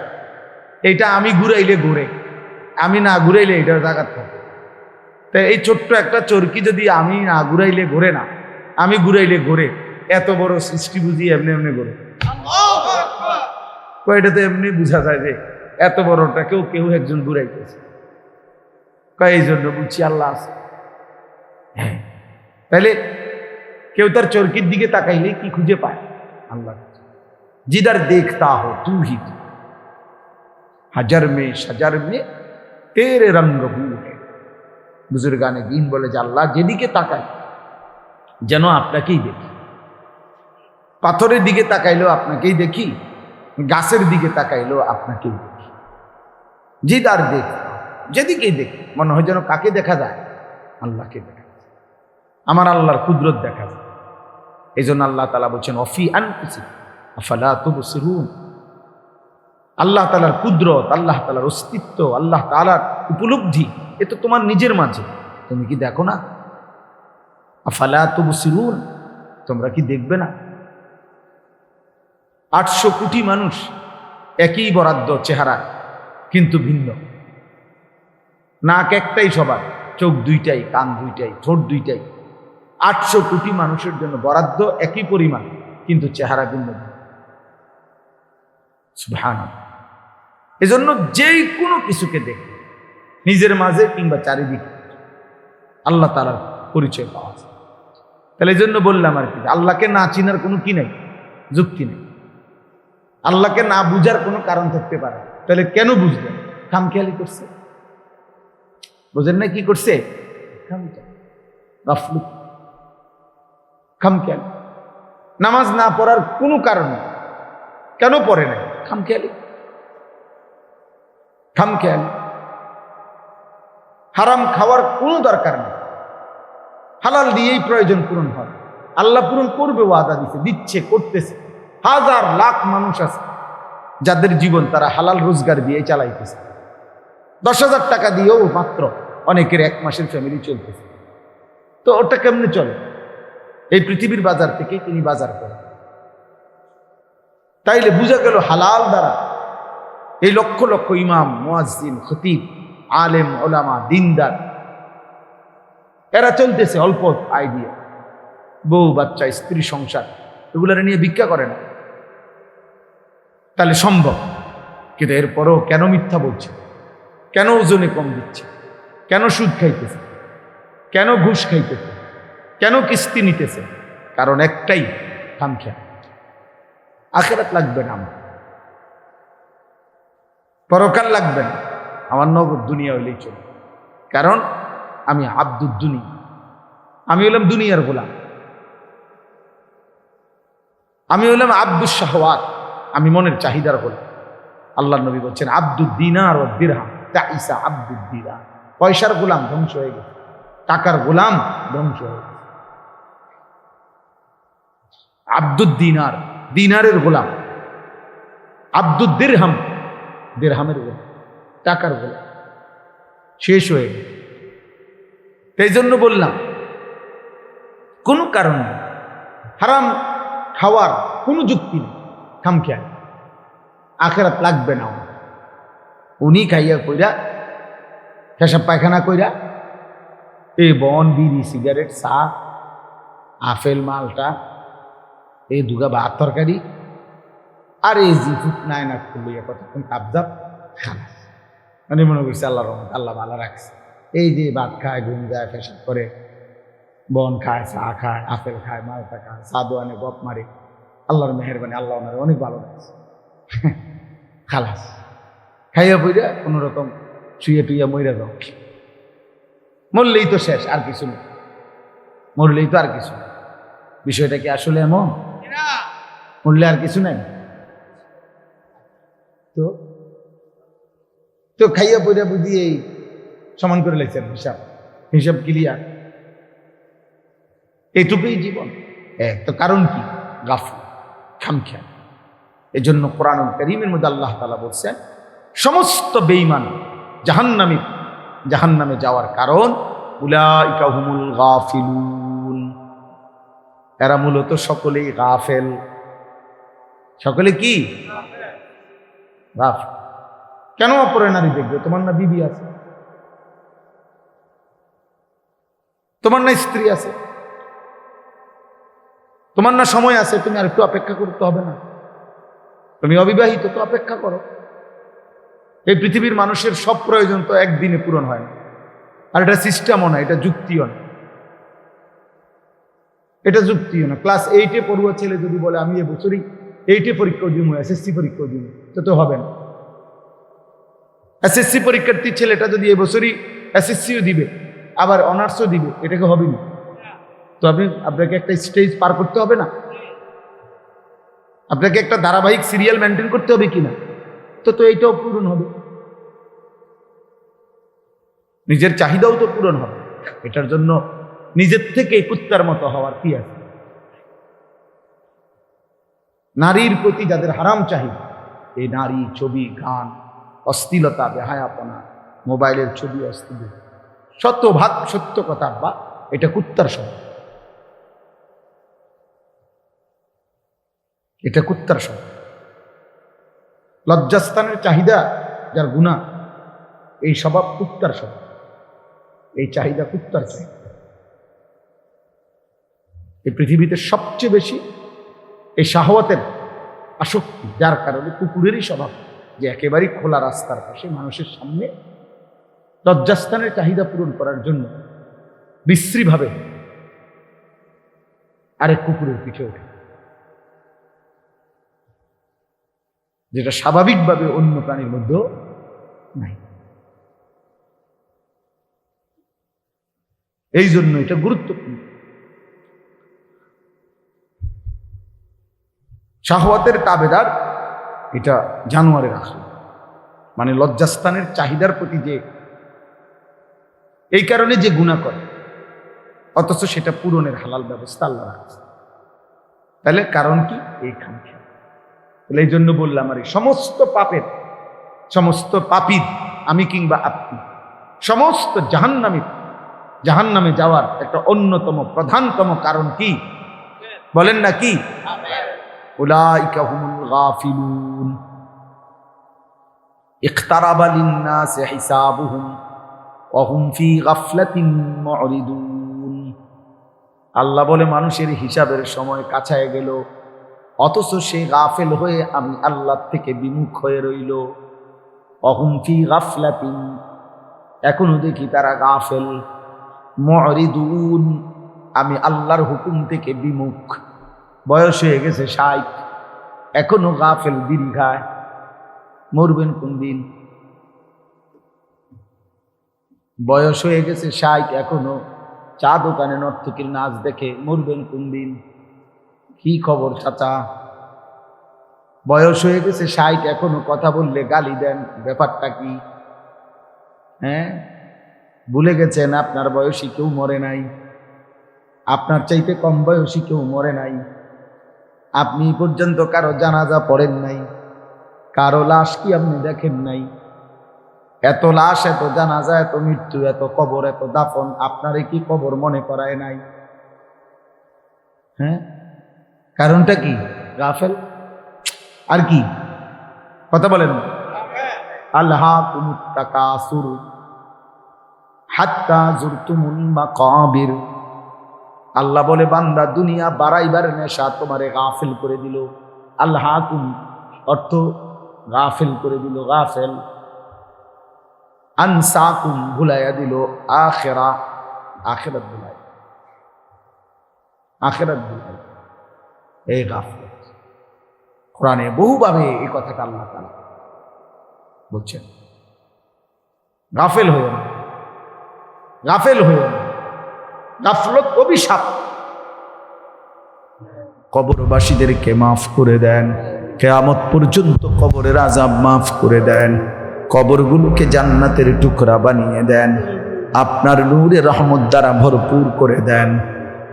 এইটা আমি ঘুরাইলে ঘুরে, আমি না ঘুরাইলে এটা জায়গার থাকে। তাই এই ছোট্ট একটা চরকি যদি আমি না ঘুরাইলে ঘুরে না, আমি ঘুরাইলে ঘুরে, এত বড় সৃষ্টি বুঝি এমনি এমনি ঘুরে। এটা তো এমনি বুঝা যায় যে এত বড়টা কেউ কেউ একজন ঘুরাইতেছে, এই জন্য বুঝছি আল্লাহ আছে। হ্যাঁ, তাহলে কেউ তার চরকির দিকে তাকাইলে কি খুঁজে পায়? আল্লাহ। জিদার দেখতা হো তু হি হাজার মে সাজার মে তেরে রঙ্গ হে। বুজুর্গানে দিন বলে যে আল্লাহ যেদিকে তাকায় যেন আপনাকেই দেখি। পাথরের দিকে তাকাইলেও আপনাকেই দেখি, গাছের দিকে তাকাইলেও আপনাকেই দেখি। জিদার দেখ, যেদিকেই দেখি মনে হয় যেন কাকে দেখা যায়? আল্লাহকে দেখা যায়। আমার আল্লাহর কুদরত দেখা যায়। এই জন্য আল্লাহ তাআলা বলছেন অফি আনফুসিকুম আফালা তুবসিরুন। আল্লাহ তাআলার কুদরত, আল্লাহ তাআলার অস্তিত্ব, আল্লাহ তাআলার উপলব্ধি এ তো তোমার নিজের মাঝে, তুমি কি দেখো না? আফালা তুবসিরুন, তোমরা কি দেখবে না? 800 কোটি মানুষ একই বরাদ্দ চেহারা, কিন্তু ভিন্ন। নাক একটাই সবার, চোখ দুইটাই, কান দুইটাই, ঠোঁট দুইটাই। 800 কোটি মানুষের জন্য বরাদ্দ একই পরিমাণ, কিন্তু চেহারা ভিন্ন। সুবহানাল্লাহ। এজন্য যেই কোনো কিছুকে দেখে নিজের মাঝে কিংবা চারিদিকে আল্লাহ তাআলার পরিচয় পাওয়া যায়। তাহলে এই জন্য বললাম আর কি, আল্লাহকে না চিনার কোনো কি নেই, যুক্তি নেই। আল্লাহকে না বুঝার কোনো কারণ থাকতে পারে, তাহলে কেন বুঝলেন? খামখেয়ালি করছে, বুঝেন না কি করছে? খামখেয়ালি। নামাজ না পড়ার কোনো কারণ নেই, কেন পড়ে নাই? খামখেয়ালি। খামখেয়ালি। হারাম খাওয়ার কোনো দরকার নেই, হালাল দিয়েই প্রয়োজন পূরণ হয়। আল্লাহ পূরণ করবে, ওয়াদা দিচ্ছে, দিচ্ছে, করতেছে। হাজার লাখ মানুষ আছে যাদের জীবন তারা হালাল রোজগার দিয়ে চালাইতেছে। 10,000 টাকা দিয়েও মাত্র অনেকের 1 মাসের ফ্যামিলি চলতেছে। তো ওটা কেমনে চলে? এই পৃথিবীর বাজার থেকে তিনি বাজার করেন। তাইলে বুঝা গেল হালাল দ্বারা এই লক্ষ লক্ষ ইমাম, মুয়াজ্জিন, খতিব, আলেম, ওলামা, দিনদার এরা চলতেছে অল্প আয় দিয়ে। বউ বাচ্চা, স্ত্রী, সংসার এগুলার নিয়ে ভিক্ষা করে না। তাহলে সম্ভব, কিন্তু এরপরও কেন মিথ্যা বলছে? কেন ওজনে কম দিচ্ছে? কেন সুদ খাইতেছে? কেন ঘুষ খাইতেছে? কেন কিস্তি নিতেছে? কারণ একটাই, খামখেয়াল। আখিরাত লাগবে না আমার, পরকাল লাগবে না আমার, নগদ দুনিয়া হইলেই চলে। কারণ আমি আব্দুদ দুনিয়া, আমি হলাম দুনিয়ার গোলাম। আমি হলাম আব্দুস শাহওয়াত, আমি মনের চাহিদার গোলাম। আল্লাহ নবী বলছেন আব্দুদ দিনার ও দিরহাম তাইসা আব্দুদ দিনার। পয়সার গোলাম ধ্বংস হয়ে গেছে, টাকার গোলাম ধ্বংস হয়ে গেছে। আব্দুদ দিনার, দিনারের গোলাম। আব্দুদ দিরহাম, দিরহামের গোলাম, টাকার গোলাম, শেষ হয়ে গেছে। এই জন্য বললাম কোনো কারণ নেই, হারাম খাওয়ার কোনো যুক্তি নেই। খামখেয়াল, আখিরাত লাগবে না। উনি খাইয়া কইরা, পেশাব পায়খানা কইরা, এই বন, বিড়ি, সিগারেট, চা, আপেল, মালটা, এই দুগা ভাত তরকারি, আর এই জি ফুট নাই না করলে কতক্ষণ কাবজাব খালাস। মানে মনে করছে আল্লাহ রহমত, আল্লাহ ভালো রাখছে। এই যে ভাত খায়, ঘুম যায়, পেশাব করে, বন খায়, চা খায়, আপেল খায়, মালটা খায়, সাদু আনে, গপ মারে, আল্লাহর মেহেরবানি, আল্লাহ ওনারে অনেক ভালো রাখছে। খালাস, খাইয়া পইরা কোনো রকম শুয়ে টুইয়া মইরা যাও, মরলেই তো শেষ, আর কিছু নেই, মরলেই তো আর কিছু নেই। বিষয়টা কি আসলে এমন? মরলে আর কিছু নাই? তো তো খাইয়া পইরা বুঝি এই সমান করে লেগছেন, হিসাব হিসাব ক্লিয়ার, এইটুকুই জীবন। তো কারণ কি? গাফল, খামখেয়াল। এই জন্য কোরআন কারীমের মধ্যে আল্লাহ তাআলা বলছেন সমস্ত বেঈমান জাহান্নামে যাওয়ার কারণ উলাইকা হুমুল গাফিলুন, এরা মূলত সকলেই গাফেল। সকলে কি? গাফেল। কেন অপরের নারী দেখবে? তোমার না বিবি আছে, তোমার না স্ত্রী আছে, তোমার না সময় আছে, তুমি আর একটু অপেক্ষা করতে হবে না? তুমি অবিবাহিত, তো অপেক্ষা করো। এই পৃথিবীর মানুষের সব প্রয়োজন তো একদিনে পূরণ হয় না। আর এটা সিস্টেমও না, এটা যুক্তিও না, এটা যুক্তিও না। ক্লাস 8-এ পড়ুয়া ছেলে যদি বলে আমি এবছরই 8-এ পরীক্ষা দিব, SSC পরীক্ষা দিব, তো হবে না। SSC পরীক্ষার্থী ছেলেটা যদি এবছরই SSCও দিবে আবার অনার্সও দিবে, এটাকে হবে না? তো আপনাকে একটা স্টেজ পার করতে হবে না? আপনাকে একটা ধারাবাহিক সিরিয়াল মেনটেন করতে হবে কিনা? তো এইটাও পূরণ হবে, নিজের চাহিদাও তো পূরণ হবে। এটার জন্য নিজের থেকে কুত্তার মতো হওয়ার কি আছে? নারীর প্রতি যাদের হারাম চাহিদা, এই নারী, ছবি, গান, অশ্লীলতা, বেহায়াপনা, মোবাইলের ছবি, অশ্লীল, শতভাগ সত্য কথা বা এটা কুত্তার স্বভাব, এটা কুত্তার স্বভাব। লজ্জাস্থানের চাহিদা যার গুনাহ, এই স্বভাব কুত্তার স্বভাব, এই চাহিদা কুত্তার চাহিদা। এই পৃথিবীতে সবচেয়ে বেশি এই শাহওয়াতের আসক্তি, যার কারণে কুকুরেরই স্বভাব যে একেবারেই খোলা রাস্তার পাশে মানুষের সামনে লজ্জাস্থানের চাহিদা পূরণ করার জন্য বিশ্রীভাবে আরেক কুকুরের পিঠে ওঠে, যেটা স্বাভাবিকভাবে অন্য প্রাণীর মধ্যেও নাই। এই জন্য এটা গুরুত্বপূর্ণ। শাহওয়াতের তাবেদার এটা জানোয়ারের আসল, মানে লজ্জাস্থানের চাহিদার প্রতি যে এই কারণে যে গুনাহ করে, অথচ সেটা পূরণের হালাল ব্যবস্থা আল্লাহ রাখছে। তাহলে কারণ কি? এই খামখেয়াল। তাহলে এই জন্য বললাম, আর সমস্ত পাপীর, আমি কিংবা আপনি, সমস্ত জাহান্নামে যাওয়ার একটা অন্যতম প্রধানতম কারণ কি? বলেন না কি? উলাইকা হুমুল গাফিলুন ইকতারাবা লিন-নাসি হিসাবুহুম ওয়া হুম ফি গাফলাতিন মুরিদুন। আল্লাহ বলে মানুষের হিসাবের সময় কাছায় গেল, অথচ সে গাফেল হয়ে আমি আল্লাহ থেকে বিমুখ হয়ে রইল। ওয়া হুম ফি গাফলাতিন, এখনো দেখি তারা গাফেল। মুরিদুন, আমি আল্লাহর হুকুম থেকে বিমুখ। বয়স হয়ে গেছে 60, এখনো গাফেল, বিড়ি খায়। মরবেন কোন দিন? বয়স হয়ে গেছে 60, এখনো চা দোকানে নর্তকীর নাচ দেখে। মরবেন কোন দিন? কি খবর চাচা? বয়স হয়ে গেছে 60, এখনো কথা বললে গালি দেন, ব্যাপারটা কি? হ্যাঁ, ভুলে গেছেন আপনার বয়সী কেউ মরে নাই, আপনার চাইতে কম বয়সী কেউ মরে নাই। আপনি পর্যন্ত কারো জানাজা পড়েন নাই, কারো লাশ কি আপনি দেখেন নাই? এত লাশ, এত জানাজা, এত মৃত্যু, এত কবর, এত দাফন, আপনারে কি কবর মনে করায় নাই? হ্যাঁ, কারণটা কি? গাফেল। আর কি কথা বলেন? আলহাকুমুত তাকাসুর হাত্তা জুরতুমুল মাকাবির। আল্লাহ বলে বান্দা, দুনিয়া বাড়াইবার নেশা তোমারে গাফেল করে দিল। আলহাকুম অর্থ গাফেল করে দিল, গাফেল। আনসাকুম ভুলাইয়া দিল আখিরাত ভুলাই, আখিরাত ভুলাই, এই গাফেল। কোরআনে বহুভাবে এই কথাটা আল্লাহ তাআলা বলছেন। গাফেল হয়ে না, গাফেল হয়ে না, গাফলত অভিশাপ। কবরবাসীদেরকে মাফ করে দেন, কিয়ামত পর্যন্ত কবরের আযাব মাফ করে দেন, কবরগুলোকে জান্নাতের টুকরা বানিয়ে দেন, আপনার নূরে রহমত দ্বারা ভরপুর করে দেন।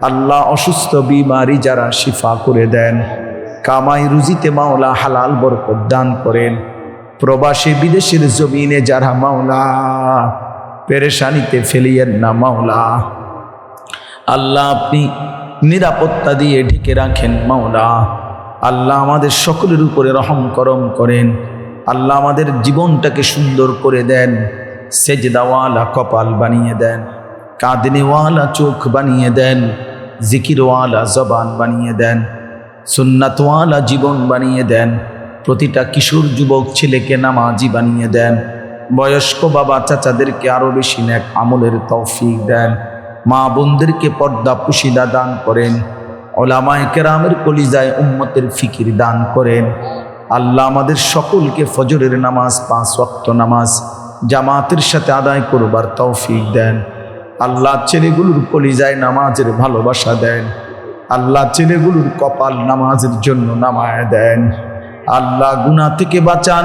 আল্লাহ অসুস্থ বিমারি যারা শিফা করে দেন, কামাই রুজিতে মাওলা হালাল বরকত দান করেন। প্রবাসী বিদেশের জমিনে যারা মাওলা পেরেশানিতে ফেলিয়েন না মাওলা, আল্লাহ আপনি নিরাপত্তা দিয়ে ঢেকে রাখেন মাওলা। আল্লাহ আমাদের সকলের উপরে রহম করম করেন। আল্লাহ আমাদের জীবনটাকে সুন্দর করে দেন, সেজদাওয়ালা কপাল বানিয়ে দেন, কাঁদনেওয়ালা চোখ বানিয়ে দেন, জিকিরওয়ালা জবান বানিয়ে দেন, সুন্নাতওয়ালা জীবন বানিয়ে দেন। প্রতিটা কিশোর যুবক ছেলেকে নামাজি বানিয়ে দেন, বয়স্ক বাবা চাচাদেরকে আরও বেশি নেক আমলের তৌফিক দেন, মা বোনদেরকে পর্দা পুশিদা দান করেন, ওলামায়ে কেরামের কলিজায় উম্মতের ফিকির দান করেন। আল্লাহ আমাদের সকলকে ফজরের নামাজ 5 ওয়াক্ত নামাজ জামাতের সাথে আদায় করবার তৌফিক দেন। আল্লাহ ছেলেগুলোর কলিজায় নামাজের ভালোবাসা দেন। আল্লাহ ছেলেগুলোর কপাল নামাজের জন্য নামায় দেন। আল্লাহ গুনাহ থেকে বাঁচান।